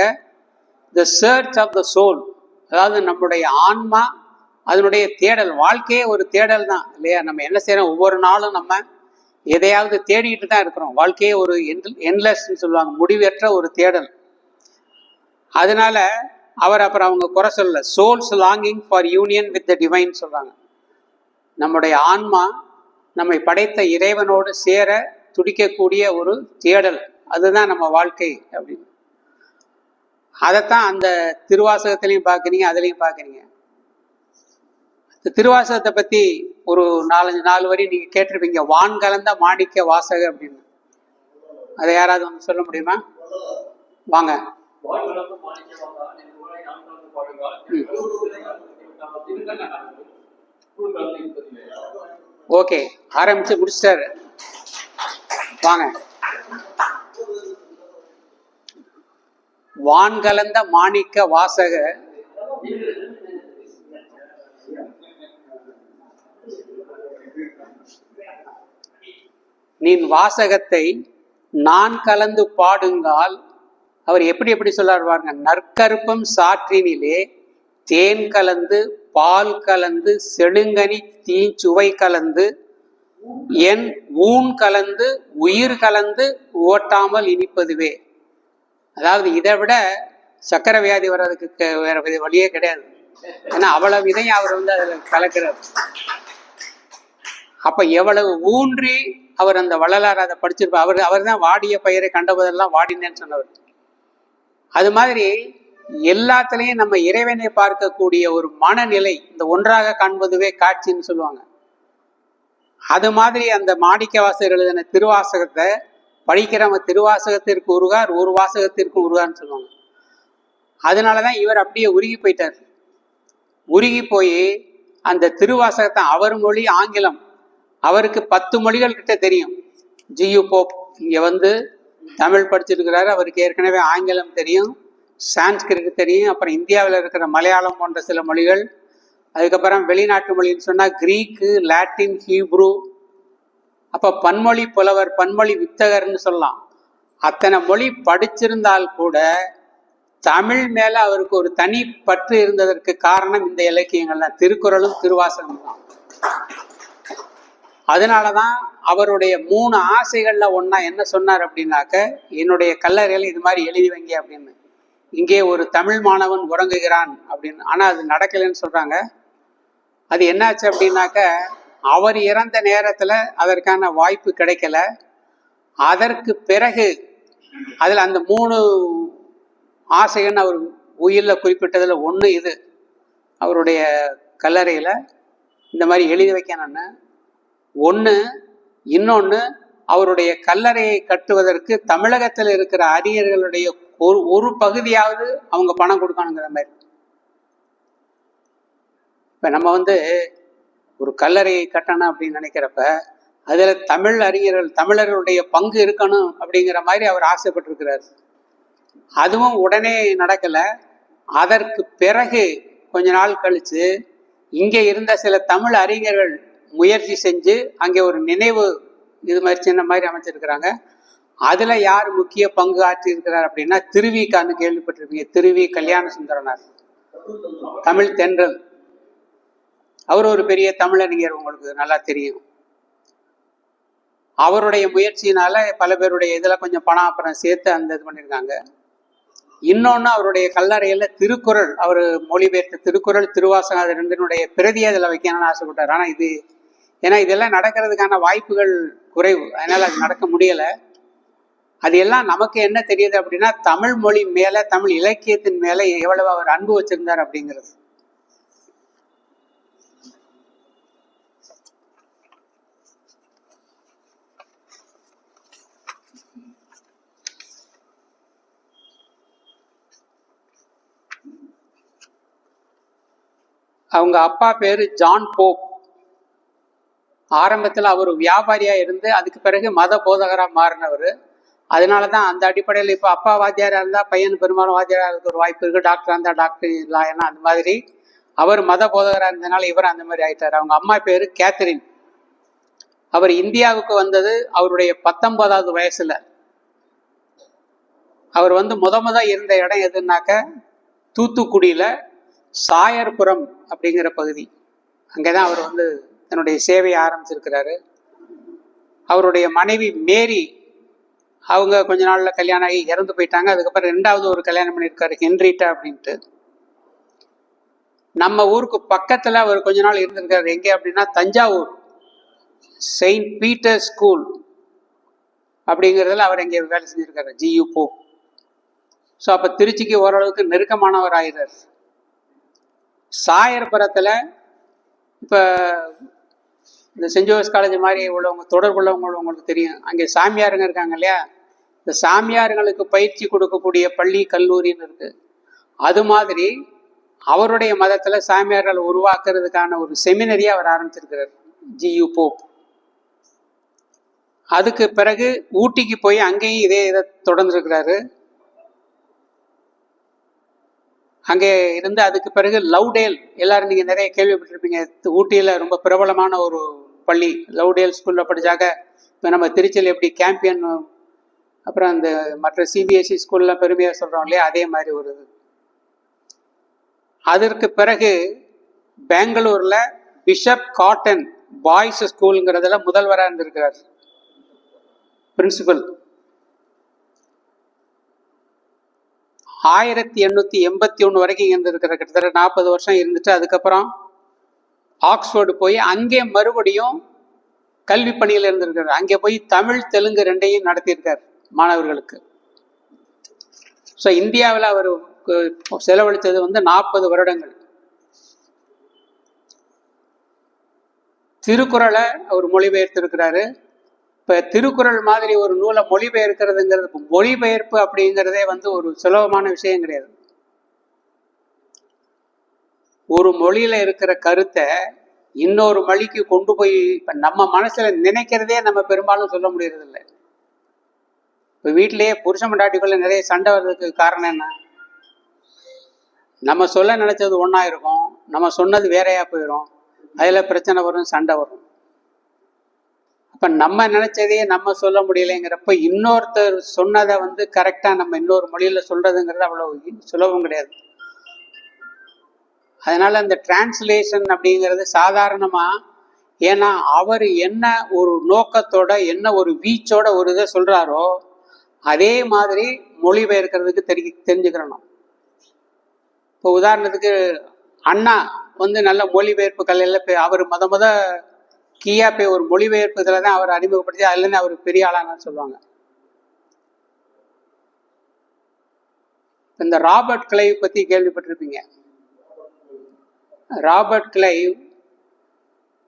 the church of the soul, அதாவது நம்முடைய ஆன்மா அதனுடைய தேடல். வாழ்க்கையே ஒரு தேடல் தான் இல்லையா? நம்ம என்ன செய்யறோம், ஒவ்வொரு நாளும் நம்ம எதையாவது தேடிட்டு தான் இருக்கிறோம். வாழ்க்கையே ஒரு என்லெஸ்ன்னு சொல்லுவாங்க, முடிவற்ற ஒரு தேடல். அதனால அப்புறம் அவங்க குறை சொல்லல, souls longing for union with the divine சொல்றாங்க. நம்முடைய ஆன்மா நம்மை படைத்த இறைவனோடு சேர துடிக்கக்கூடிய ஒரு தேடல், அதுதான் நம்ம வாழ்க்கை அப்படின்னு. அதைத்தான் அந்த திருவாசகத்திலையும் பார்க்குறீங்க, அதுலேயும் பார்க்குறீங்க. இந்த திருவாசகத்தை பற்றி ஒரு 4 வரி நீங்கள் கேட்டிருப்பீங்க. வான் கலந்த மாணிக்க வாசக அப்படின்னு. அதை யாராவது சொல்ல முடியுமா? வாங்க. ஓகே, ஆரம்பிச்சு முடிச்சிட்டாரு. வாங்க. வான் கலந்த மாணிக்க வாசக நின் வாசகத்தை நான் கலந்து பாடுங்கால். அவர் எப்படி சொல்றாரு பாருங்க. நற்கருப்பம் சாற்றினிலே தேன் கலந்து பால் கலந்து செழுங்கனி தீச்சுவை கலந்து என் ஊன் கலந்து உயிர் கலந்து ஓட்டாமல் இனிப்பதுவே. அதாவது இதை விட சக்கரை வியாதி வர்றதுக்கு வேற வழியே கிடையாது. ஏன்னா அவ்வளவு இதையும் அவர் அதில் கலக்கிறார். அப்ப எவ்வளவு ஊன்றி அவர் அந்த வள்ளலார் அதை படிச்சிருப்பார். அவர் தான் வாடிய பயிரை கண்டபோதெல்லாம் வாடினேன்னு சொன்னவர். அது மாதிரி எல்லாத்துலேயும் நம்ம இறைவனை பார்க்கக்கூடிய ஒரு மனநிலை, இந்த ஒன்றாக காண்பதுவே காட்சின்னு சொல்லுவாங்க. அது மாதிரி அந்த மாணிக்கவாசகர் எழுதின திருவாசகத்தை படிக்கிறவங்க திருவாசகத்திற்கு உருகார், ஒரு வாசகத்திற்கு உருகார்னு சொல்லுவாங்க. அதனாலதான் இவர் அப்படியே உருகி போயிட்டார். உருகி போய் அந்த திருவாசகத்தை, அவர் மொழி ஆங்கிலம், அவருக்கு 10 மொழிகள் கிட்ட தெரியும். ஜியு போப் இங்க தமிழ் படிச்சிருக்கிறாரு. அவருக்கு ஏற்கனவே ஆங்கிலம் தெரியும், சான்ஸ்கிரிட் தெரியும், அப்புறம் இந்தியாவில் இருக்கிற மலையாளம் போன்ற சில மொழிகள், அதுக்கப்புறம் வெளிநாட்டு மொழின்னு சொன்னால் கிரீக்கு, லாட்டின், ஹீப்ரு. அப்போ பன்மொழி புலவர், பன்மொழி வித்தகர்னு சொல்லலாம். அத்தனை மொழி படிச்சிருந்தால் கூட தமிழ் மேல அவருக்கு ஒரு தனி பற்று இருந்ததற்கு காரணம் இந்த இலக்கியங்கள்லாம், திருக்குறளும் திருவாசகம் தான். அதனாலதான் அவருடைய 3 ஆசைகள்ல ஒன்னா என்ன சொன்னார் அப்படின்னாக்க, என்னுடைய கல்லறையில் இது மாதிரி எழுதி வைங்க அப்படின்னு. இங்கே ஒரு தமிழ் மாணவன் உறங்குகிறான் அப்படின்னு. ஆனால் அது நடக்கலைன்னு சொல்கிறாங்க. அது என்னாச்சு அப்படின்னாக்க, அவர் இறந்த நேரத்தில் அதற்கான வாய்ப்பு கிடைக்கல. அதற்கு பிறகு அதில் அந்த 3 ஆசைகள்னு அவர் உயிரில் குறிப்பிட்டதில் ஒன்று இது. அவருடைய கல்லறையில் இந்த மாதிரி எழுதி வைக்கணும்னு ஒன்று. இன்னொன்று, அவருடைய கல்லறையை கட்டுவதற்கு தமிழகத்தில் இருக்கிற அறிஞர்களுடைய ஒரு பகுதியாவது அவங்க பணம் கொடுக்கணுங்கிற மாதிரி. இப்போ நம்ம ஒரு கல்லறையை கட்டணும் அப்படின்னு நினைக்கிறப்ப அதில் தமிழ் அறிஞர்கள், தமிழர்களுடைய பங்கு இருக்கணும் அப்படிங்கிற மாதிரி அவர் ஆசைப்பட்டிருக்கிறார். அதுவும் உடனே நடக்கலை. அதற்கு பிறகு கொஞ்ச நாள் கழித்து இங்கே இருந்த சில தமிழ் அறிஞர்கள் முயற்சி செஞ்சு அங்கே ஒரு நினைவு இது மாதிரி சின்ன மாதிரி அமைச்சிருக்கிறாங்க. அதில் யார் முக்கிய பங்கு ஆற்றியிருக்கிறார் அப்படின்னா, திருவிக்கான்னு கேள்விப்பட்டிருப்பீங்க. திருவி கல்யாண சுந்தரனார், தமிழ் தென்றல். அவர் ஒரு பெரிய தமிழறிஞர், உங்களுக்கு நல்லா தெரியும். அவருடைய முயற்சியினால பல பேருடைய இதில் கொஞ்சம் பணம் அப்புறம் சேர்த்து அந்த இது பண்ணியிருக்காங்க. இன்னொன்று, அவருடைய கல்லறையில் திருக்குறள், அவர் மொழிபெயர்த்த திருக்குறள், திருவாசகம், அது ரெண்டினுடைய பிரதியை அதில் வைக்கணும்னு ஆசைப்பட்டார். ஆனால் ஏன்னா இதெல்லாம் நடக்கிறதுக்கான வாய்ப்புகள் குறைவு, அதனால் அது நடக்க முடியலை. அது எல்லாம் நமக்கு என்ன தெரியுது அப்படின்னா, தமிழ் மொழி மேலே, தமிழ் இலக்கியத்தின் மேலே எவ்வளவு அவர் அன்பு வச்சிருந்தார் அப்படிங்கிறது. அவங்க அப்பா பேரு ஜான் போப். ஆரம்பத்தில் அவர் வியாபாரியா இருந்து அதுக்கு பிறகு மத போதகராக மாறினவர். அதனால தான் அந்த அடிப்படையில் இப்போ அப்பா வாத்தியாராக இருந்தால் பையன் பெரும்பாலும் வாத்தியாராக இருக்க ஒரு வாய்ப்பு இருக்குது. டாக்டராக இருந்தால் டாக்டர் இல்லை, ஏன்னா அந்த மாதிரி அவர் மத போதகராக இருந்ததுனால இவர் அந்த மாதிரி ஆயிட்டார். அவங்க அம்மா பேரு கேத்தரின். அவர் இந்தியாவுக்கு வந்தது அவருடைய 19வது வயசுல. அவர் முத இருந்த இடம் எதுனாக்க, தூத்துக்குடியில சாயர்புரம் அப்படிங்கிற பகுதி. அங்கேதான் அவர் தன்னுடைய சேவையை ஆரம்பிச்சிருக்கிறாரு. அவருடைய மனைவி மேரி, அவங்க கொஞ்ச நாள்ல கல்யாணம் ஆகி இறந்து போயிட்டாங்க. அதுக்கப்புறம் 2வது ஒரு கல்யாணம் பண்ணியிருக்காரு, ஹென்ரிட்டா அப்படின்ட்டு. நம்ம ஊருக்கு பக்கத்துல அவர் கொஞ்ச நாள் இருந்திருக்காரு. எங்கே அப்படின்னா தஞ்சாவூர் செயின்ட் பீட்டர் ஸ்கூல் அப்படிங்கிறதுல அவர் எங்கே வேலை செஞ்சிருக்காரு, GU போப். ஸோ அப்போ திருச்சிக்கு ஓரளவுக்கு நெருக்கமானவர் ஆகிறார். சாயர்புரத்தில் இப்போ இந்த சென்ட் ஜோசப் காலேஜ் மாதிரி உள்ளவங்க, தொடர்புள்ளவங்க உங்களுக்கு தெரியும். அங்கே சாமியாருங்க இருக்காங்க இல்லையா, இந்த சாமியாருங்களுக்கு பயிற்சி கொடுக்கக்கூடிய பள்ளி கல்லூரின்னு இருக்கு. அது மாதிரி அவருடைய மதத்தில் சாமியார்கள் உருவாக்குறதுக்கான ஒரு செமினரியை அவர் ஆரம்பிச்சிருக்கிறார், GU போப். அதுக்கு பிறகு ஊட்டிக்கு போய் அங்கேயும் இதை தொடர்ந்துருக்கிறாரு. அங்கே இருந்து அதுக்கு பிறகு லவ்டேல், எல்லாரும் நீங்கள் நிறைய கேள்விப்பட்டிருப்பீங்க. ஊட்டியில் ரொம்ப பிரபலமான ஒரு பள்ளி லவ்டேல் ஸ்கூலில் படித்தாங்க. இப்போ நம்ம திருச்சியில் எப்படி கேம்பியன், அப்புறம் இந்த மற்ற CBSE ஸ்கூல்லாம் பெருமையாக சொல்கிறோம் இல்லையா, அதே மாதிரி ஒரு இது. அதற்கு பிறகு பெங்களூரில் பிஷப் காட்டன் பாய்ஸ் ஸ்கூலுங்கிறதுல முதல்வராக இருந்திருக்கிறார், பிரின்சிபல். 1881 வரைக்கும் இருந்திருக்கிற, கிட்டத்தட்ட 40 வருஷம் இருந்துட்டு அதுக்கப்புறம் ஆக்ஸ்போர்டு போய் அங்கே மறுபடியும் கல்வி பணியில் இருந்திருக்காரு. அங்கே போய் தமிழ் தெலுங்கு ரெண்டையும் நடத்தியிருக்கார் மாணவர்களுக்கு. ஸோ இந்தியாவில் அவர் செலவழித்தது 40 வருடங்கள். திருக்குறளை அவர் மொழிபெயர்த்திருக்கிறாரு. இப்போ திருக்குறள் மாதிரி ஒரு நூலை மொழிபெயர்க்கிறதுங்கிறது, மொழிபெயர்ப்பு அப்படிங்கிறதே ஒரு சுலபமான விஷயம் கிடையாது. ஒரு மொழியில இருக்கிற கருத்தை இன்னொரு மொழிக்கு கொண்டு போய் இப்போ நம்ம மனசுல நினைக்கிறதே நம்ம பெரும்பாலும் சொல்ல முடியறதில்லை. இப்போ வீட்டிலேயே புருஷன் பொண்டாட்டிக்குள்ள நிறைய சண்டை வர்றதுக்கு காரணம் என்ன? நம்ம சொல்ல நினைச்சது ஒன்றா இருக்கும், நம்ம சொன்னது வேறையா போயிடும், அதில் பிரச்சனை வரும், சண்டை வரும். அப்போ நம்ம நினைச்சதையே நம்ம சொல்ல முடியலைங்கிறப்ப இன்னொருத்தர் சொன்னதை கரெக்டாக நம்ம இன்னொரு மொழியில் சொல்றதுங்கிறது அவ்வளவு சுலபம் கிடையாது. அதனால அந்த டிரான்ஸ்லேஷன் அப்படிங்கிறது சாதாரணமாக, ஏன்னா அவர் என்ன ஒரு நோக்கத்தோட, என்ன ஒரு வீச்சோட ஒரு இதை சொல்றாரோ அதே மாதிரி மொழிபெயர்க்கிறதுக்கு தெரிஞ்சுக்கிறணும். இப்போ உதாரணத்துக்கு அண்ணா வந்து நல்ல மொழிபெயர்ப்பு கலையில் அவர் முத கீயா போய் ஒரு மொழிபெயர்ப்பு இதில் தான் அவர் அறிமுகப்படுத்தி அதுலேருந்து அவர் பெரிய ஆளானு சொல்லுவாங்க. இந்த ராபர்ட் கிளைவ் பற்றி கேள்விப்பட்டிருப்பீங்க. Robert Clive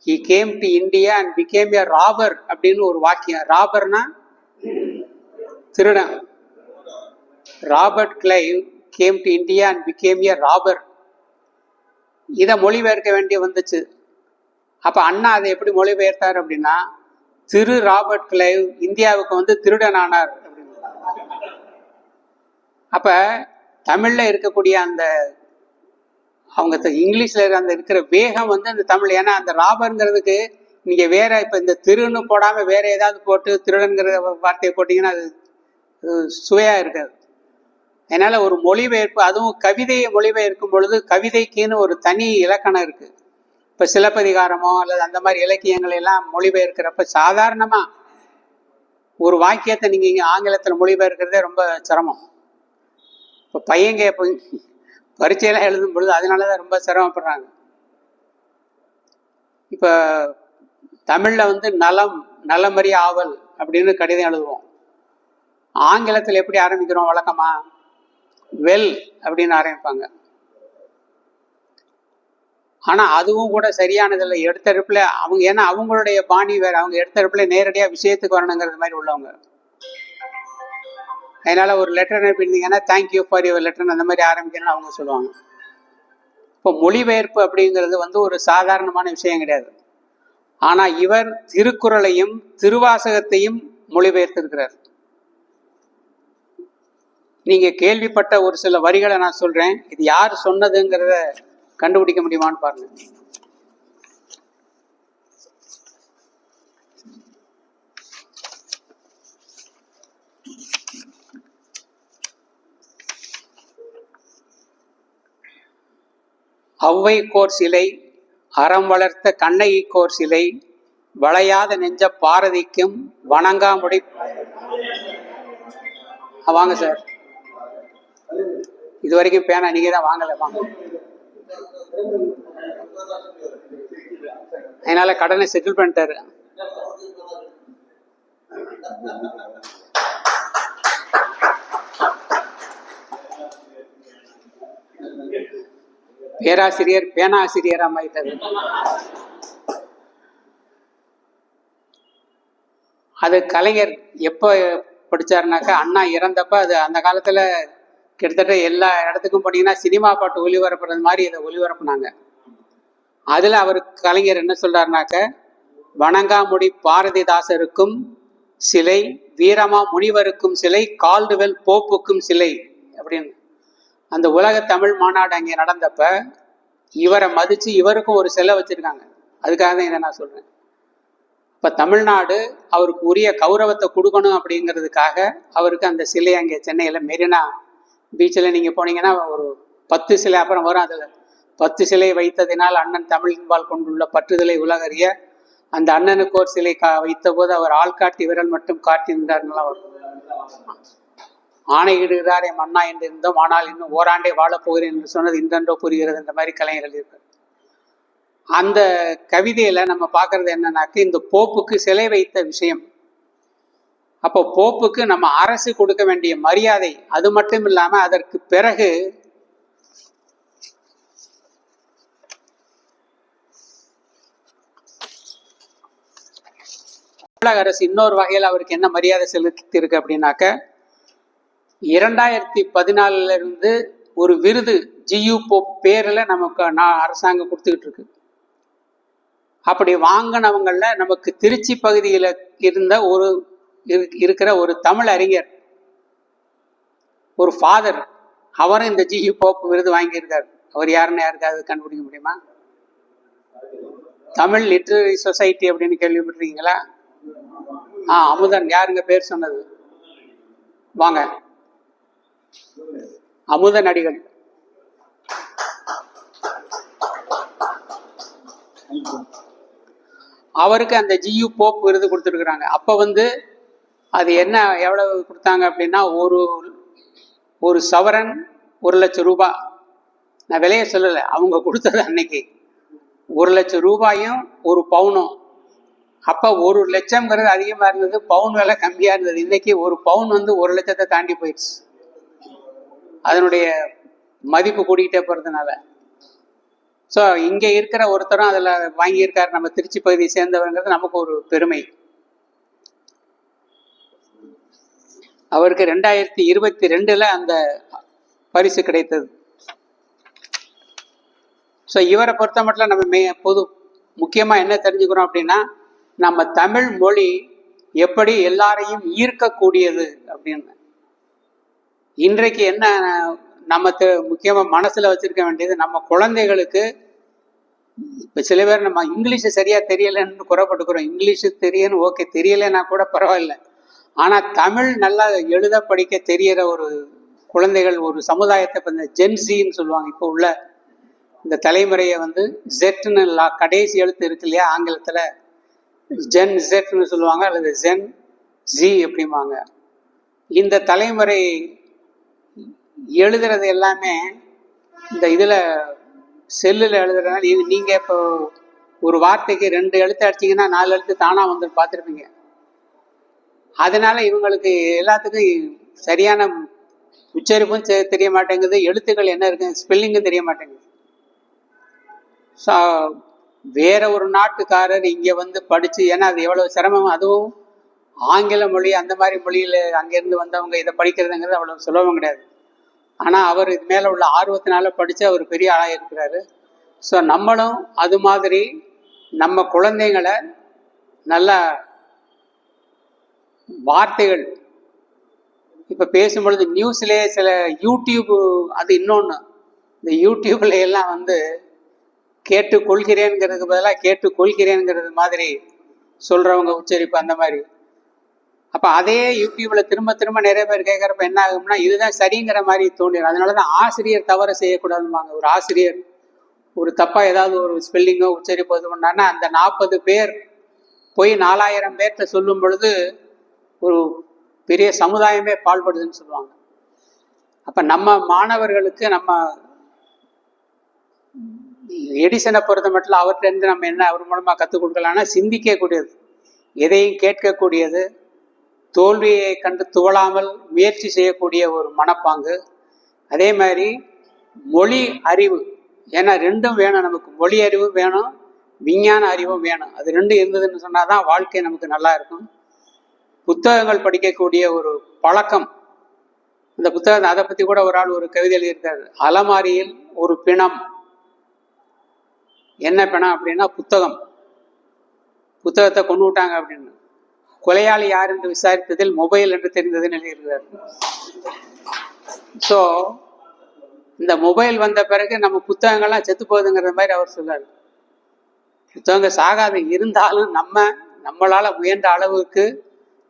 he came to India and became a robber அப்படின்னு ஒரு வாக்கியம். ராபர்னா திருடன். Robert Clive came to India and became a robber. இதை மொழிபெயர்க்க வேண்டிய வந்துச்சு. அப்ப அண்ணா அதை எப்படி மொழிபெயர்த்தார் அப்படின்னா, திரு ராபர்ட் கிளைவ் இந்தியாவுக்கு வந்து திருடனானார் அப்படின்னு. அப்ப தமிழ்ல இருக்கக்கூடிய அந்த அவங்க இங்கிலீஷ்ல அந்த இருக்கிற வேகம் வந்து அந்த தமிழ், ஏன்னா அந்த ராபர்ங்கிறதுக்கு நீங்க வேற இப்ப இந்த திருன்னு போடாம வேற ஏதாவது போட்டு திருடன்கிற வார்த்தையை போட்டீங்கன்னா அது சுவையா இருக்காது. அதனால ஒரு மொழிபெயர்ப்பு, அதுவும் கவிதையை மொழிபெயர்க்கும் பொழுது கவிதைக்குன்னு ஒரு தனி இலக்கணம் இருக்கு. இப்ப சிலப்பதிகாரமோ அல்லது அந்த மாதிரி இலக்கியங்களை எல்லாம் மொழிபெயர்க்கிறப்ப சாதாரணமா ஒரு வாக்கியத்தை நீங்க இங்க ஆங்கிலத்துல மொழிபெயர்க்கிறதே ரொம்ப சிரமம். இப்ப பையங்க பரீட்சையெல்லாம் எழுதும் பொழுது அதனாலதான் ரொம்ப சிரமப்படுறாங்க. இப்ப தமிழ்ல வந்து நலம், நலமறி ஆவல் அப்படின்னு கடிதம் எழுதுவோம். ஆங்கிலத்தில் எப்படி ஆரம்பிக்கிறோம் வழக்கமா? வெல் அப்படின்னு ஆரம்பிப்பாங்க. ஆனா அதுவும் கூட சரியானதில்லை. எடுத்தடுப்புல அவங்க, ஏன்னா அவங்களுடைய பாணி வேற, அவங்க எடுத்தடுப்புல நேரடியா விஷயத்துக்கு வரணுங்கிறது மாதிரி உள்ளவங்க. அதனால ஒரு லெட்டர் அனுப்பியிருந்தீங்கன்னா தேங்க்யூ ஃபார் யுவர் லெட்டர் அந்த மாதிரி ஆரம்பிக்கணும்னு அவங்க சொல்லுவாங்க. இப்போ மொழிபெயர்ப்பு அப்படிங்கிறது வந்து ஒரு சாதாரணமான விஷயம் கிடையாது. ஆனா இவர் திருக்குறளையும் திருவாசகத்தையும் மொழிபெயர்த்திருக்கிறார். நீங்க கேள்விப்பட்ட ஒரு சில வரிகளை நான் சொல்றேன், இது யார் சொன்னதுங்கிறத கண்டுபிடிக்க முடியுமான்னு பாருங்க. ஔவை கோர் சிலை, அறம் வளர்த்த கண்ணகி கோர் சிலை, வளையாத நெஞ்ச பாரதிக்கும் வணங்காமுடி. வாங்க சார், இது வரைக்கும் பேனா நீங்க தான் வாங்கல, வாங்க. அதனால கடனை செட்டில் பண்ணிட்டாரு. பேராசிரியர் பேனாசிரியரா மாறிட்டாரு. அது கலைஞர் எப்போ படிச்சாருனாக்கா, அண்ணா இறந்தப்ப அது அந்த காலத்துல கிட்டத்தட்ட எல்லா இடத்துக்கும் போனீங்கன்னா சினிமா பாட்டு ஒளிபரப்புறது மாதிரி இதை ஒளிபரப்புனாங்க. அதுல அவர் கலைஞர் என்ன சொல்றாருனாக்க, வணங்காமுடி பாரதிதாசருக்கும் சிலை, வீரமா முனிவருக்கும் சிலை, கால்டுவெல் போப்புக்கும் சிலை அப்படின்னு. அந்த உலக தமிழ் மாநாடு அங்கே நடந்தப்ப இவரை மதிச்சு இவருக்கும் ஒரு சிலை வச்சிருக்காங்க. அதுக்காக தான் இதை நான் சொல்றேன். இப்ப தமிழ்நாடு அவருக்கு உரிய கௌரவத்தை கொடுக்கணும் அப்படிங்கிறதுக்காக அவருக்கு அந்த சிலை அங்கே சென்னையில மெரினா பீச்சில் நீங்க போனீங்கன்னா ஒரு 10 சிலை அப்புறம் வரும். அதுல 10 சிலை வைத்ததினால் அண்ணன் தமிழின்பால் கொண்டுள்ள பற்றுதலை உலகறிய, அந்த அண்ணனுக்கு ஒரு சிலை வைத்த போது அவர் ஆள்காட்டி விரல் மட்டும் காட்டினார்லாம் வரும். ஆணையிடுகிறார் என் அண்ணா என்று இருந்தோம், ஆனால் இன்னும் ஓராண்டே வாழப்போகிறேன் என்று சொன்னது இன்றென்றோ புரிகிறது. இந்த மாதிரி கலைஞர்கள் இருக்கு. அந்த கவிதையில நம்ம பார்க்கறது என்னன்னாக்க, இந்த போப்புக்கு சிலை வைத்த விஷயம். அப்போ போப்புக்கு நம்ம அரசு கொடுக்க வேண்டிய மரியாதை, அது மட்டும் இல்லாம அதற்கு பிறகு தமிழக அரசு இன்னொரு வகையில் அவருக்கு என்ன மரியாதை செலுத்தி இருக்கு அப்படின்னாக்க, 2014 இருந்து ஒரு விருது ஜியு போப் பேர்ல நமக்கு அரசாங்கம் கொடுத்துக்கிட்டு இருக்கு. அப்படி வாங்கினவங்கள நமக்கு திருச்சி பகுதியில் இருந்த இருக்கிற ஒரு தமிழ் அறிஞர், ஒரு ஃபாதர், அவரும் இந்த ஜியு போப் விருது வாங்கியிருக்காரு. அவர் யாருன்னு யாருக்காவது கண்டுபிடிக்க முடியுமா? தமிழ் லிட்ரரி சொசைட்டி அப்படின்னு கேள்விப்பட்டிருக்கீங்களா? அமுதன். யாருங்க பேர் சொன்னது? வாங்க. அமுதன் அடிகள். அவருக்கு அந்த ஜியு போப் விருது கொடுத்துருக்குறாங்க. அப்ப அது என்ன எவ்வளவு கொடுத்தாங்க அப்படின்னா, ஒரு சவரன் 1 லட்சம் ரூபாய். நான் விலையை சொல்லலை, அவங்க கொடுத்தது அன்னைக்கு 1,00,000 ரூபாயும் 1 பவுனும். அப்போ 1,00,000ங்கிறது அதிகமாக இருந்தது, பவுன் விலை கம்மியாக இருந்தது. இன்னைக்கு 1 பவுன் வந்து 1,00,000 தாண்டி போயிடுச்சு. அதனுடைய மதிப்பு கூடிக்கிட்டே போகிறதுனால. ஸோ இங்கே இருக்கிற ஒருத்தரும் அதில் வாங்கியிருக்காரு, நம்ம திருச்சி பகுதியை சேர்ந்தவங்கிறது நமக்கு ஒரு பெருமை. அவருக்கு 2022 அந்த பரிசு கிடைத்தது. ஸோ இவரை பொறுத்த மட்டும் நம்ம முக்கியமாக என்ன தெரிஞ்சுக்கிறோம் அப்படின்னா, நம்ம தமிழ் மொழி எப்படி எல்லாரையும் ஈர்க்கக்கூடியது அப்படின்னு. இன்றைக்கு என்ன நம்ம முக்கியமாக மனசில் வச்சுருக்க வேண்டியது, நம்ம குழந்தைகளுக்கு இப்போ சில பேர் நம்ம இங்கிலீஷு சரியாக தெரியலைன்னு குறைப்பட்டுக்கிறோம். இங்கிலீஷு தெரியணும், ஓகே, தெரியலைன்னா கூட பரவாயில்லை. ஆனால் தமிழ் நல்லா எழுத படிக்க தெரிகிற ஒரு குழந்தைகள், ஒரு சமுதாயத்தை இப்போ இந்த ஜென்சின்னு சொல்லுவாங்க. இப்போ உள்ள இந்த தலைமுறையை வந்து ஜெட்னு கடைசி எழுத்து இருக்கு இல்லையா, ஆங்கிலத்தில் ஜென் ஜெட்னு சொல்லுவாங்க, அல்லது ஜென் ஜி அப்படிம்பாங்க. இந்த தலைமுறை எழுதுறது எல்லாமே இந்த இதில் செல்லில் எழுதுறதுனால, இது நீங்கள் இப்போ ஒரு வார்த்தைக்கு 2 எழுத்து அடிச்சிங்கன்னா 4 எழுத்து தானாக வந்து பார்த்துருப்பீங்க. அதனால இவங்களுக்கு எல்லாத்துக்கும் சரியான உச்சரிப்பும் தெரிய மாட்டேங்குது, எழுத்துக்கள் என்ன இருக்கு, ஸ்பெல்லிங்கும் தெரிய மாட்டேங்குது. ஸோ வேற ஒரு நாட்டுக்காரர் இங்கே வந்து படித்து, ஏன்னா அது எவ்வளோ சிரமம், அதுவும் ஆங்கில மொழி அந்த மாதிரி மொழியில் அங்கேருந்து வந்தவங்க இதை படிக்கிறதுங்கிறது அவ்வளோ சுலபம் கிடையாது. ஆனால் அவர் இது மேலே உள்ள ஆர்வத்தினால படித்து அவர் பெரிய ஆளாக இருக்கிறாரு. ஸோ நம்மளும் அது மாதிரி நம்ம குழந்தைங்களை நல்லா வார்த்தைகள், இப்போ பேசும்பொழுது நியூஸ்லேயே சில யூடியூப், அது இன்னொன்று, இந்த யூடியூப்ல எல்லாம் வந்து கேட்டுக்கொள்கிறேங்கிறதுக்கு பதிலாக கேட்டுக்கொள்கிறேங்கிறது மாதிரி சொல்கிறவங்க உச்சரிப்பு அந்த மாதிரி. அப்போ அதே யூடியூப்பில் திரும்ப திரும்ப நிறைய பேர் கேட்குறப்ப என்ன ஆகும்னா, இதுதான் சரிங்கிற மாதிரி தோன்றிடும். அதனால தான் ஆசிரியர் தவறு செய்யக்கூடாதும்பாங்க. ஒரு ஆசிரியர் ஒரு தப்பாக ஏதாவது ஒரு ஸ்பெல்லிங்கோ உச்சரிப்போ இது பண்ணான்னா, அந்த 40 பேர் போய் 4000 பேர்கிட்ட சொல்லும் பொழுது ஒரு பெரிய சமுதாயமே பாழ்படுதுன்னு சொல்லுவாங்க. அப்போ நம்ம மாணவர்களுக்கு நம்ம எடிசனை பொறுத்த மட்டும் அவர்கிட்ட நம்ம என்ன அவர் மூலமாக கற்றுக் கொடுக்கலாம்னா, சிந்திக்கக்கூடியது, எதையும் கேட்கக்கூடியது, தோல்வியை கண்டு துவளாமல் முயற்சி செய்யக்கூடிய ஒரு மனப்பாங்கு. அதே மாதிரி மொழி அறிவு, ஏன்னா 2ம் வேணும் நமக்கு, மொழி அறிவு வேணும், விஞ்ஞான அறிவும் வேணும். அது 2 இருந்ததுன்னு சொன்னால் தான் வாழ்க்கை நமக்கு நல்லா இருக்கும். புத்தகங்கள் படிக்கக்கூடிய ஒரு பழக்கம், இந்த புத்தகத்தை அதை பற்றி கூட ஒரு ஆள் ஒரு கவிதை எழுதியிருக்காரு, அலமாரியில் ஒரு பிணம். என்ன பிணம் அப்படின்னா புத்தகம். புத்தகத்தை கொண்டு விட்டாங்க அப்படின்னு. கொலையாளி யார் என்று விசாரித்ததில் மொபைல் என்று தெரிந்ததுன்னு எழுதியிருக்கிறார். ஸோ இந்த மொபைல் வந்த பிறகு நம்ம புத்தகங்கள்லாம் செத்து போகுதுங்கிற மாதிரி அவர் சொல்றாரு. புத்தகங்கள் சாகாது, இருந்தாலும் நம்மளால முயன்ற அளவுக்கு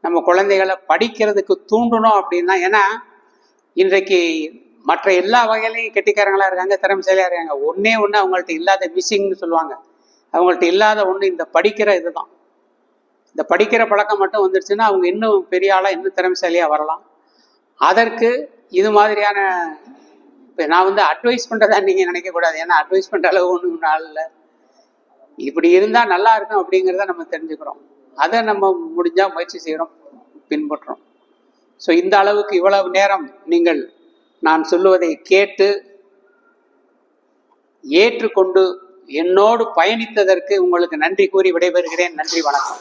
நம்ம குழந்தைகளை படிக்கிறதுக்கு தூண்டணும் அப்படின்னா. ஏன்னா இன்றைக்கு மற்ற எல்லா வகையிலையும் கெட்டிக்காரங்களா இருக்காங்க, திறமைசாலியா இருக்காங்க. ஒன்னே ஒன்று அவங்கள்ட்ட இல்லாத, மிஸ்ஸிங்னு சொல்லுவாங்க, அவங்கள்ட்ட இல்லாத ஒன்று இந்த படிக்கிற இதுதான். இந்த படிக்கிற பழக்கம் மட்டும் வந்துருச்சுன்னா அவங்க இன்னும் பெரிய ஆளாக, இன்னும் திறமைசாலியாக வரலாம். அதற்கு இது மாதிரியான, இப்போ நான் வந்து அட்வைஸ் பண்ணுறதா நீங்கள் நினைக்கக்கூடாது, ஏன்னா அட்வைஸ் பண்ணுற அளவு ஒன்றும் நாள் இல்லை. இப்படி இருந்தால் நல்லா இருக்கும் அப்படிங்கிறத நம்ம தெரிஞ்சுக்கிறோம். அதை நம்ம முடிஞ்சால் முயற்சி செய்கிறோம், பின்பற்றுறோம். ஸோ இந்த அளவுக்கு இவ்வளவு நேரம் நீங்கள் நான் சொல்லுவதை கேட்டு ஏற்றுக்கொண்டு என்னோடு பயணித்ததற்கு உங்களுக்கு நன்றி கூறி விடைபெறுகிறேன். நன்றி, வணக்கம்.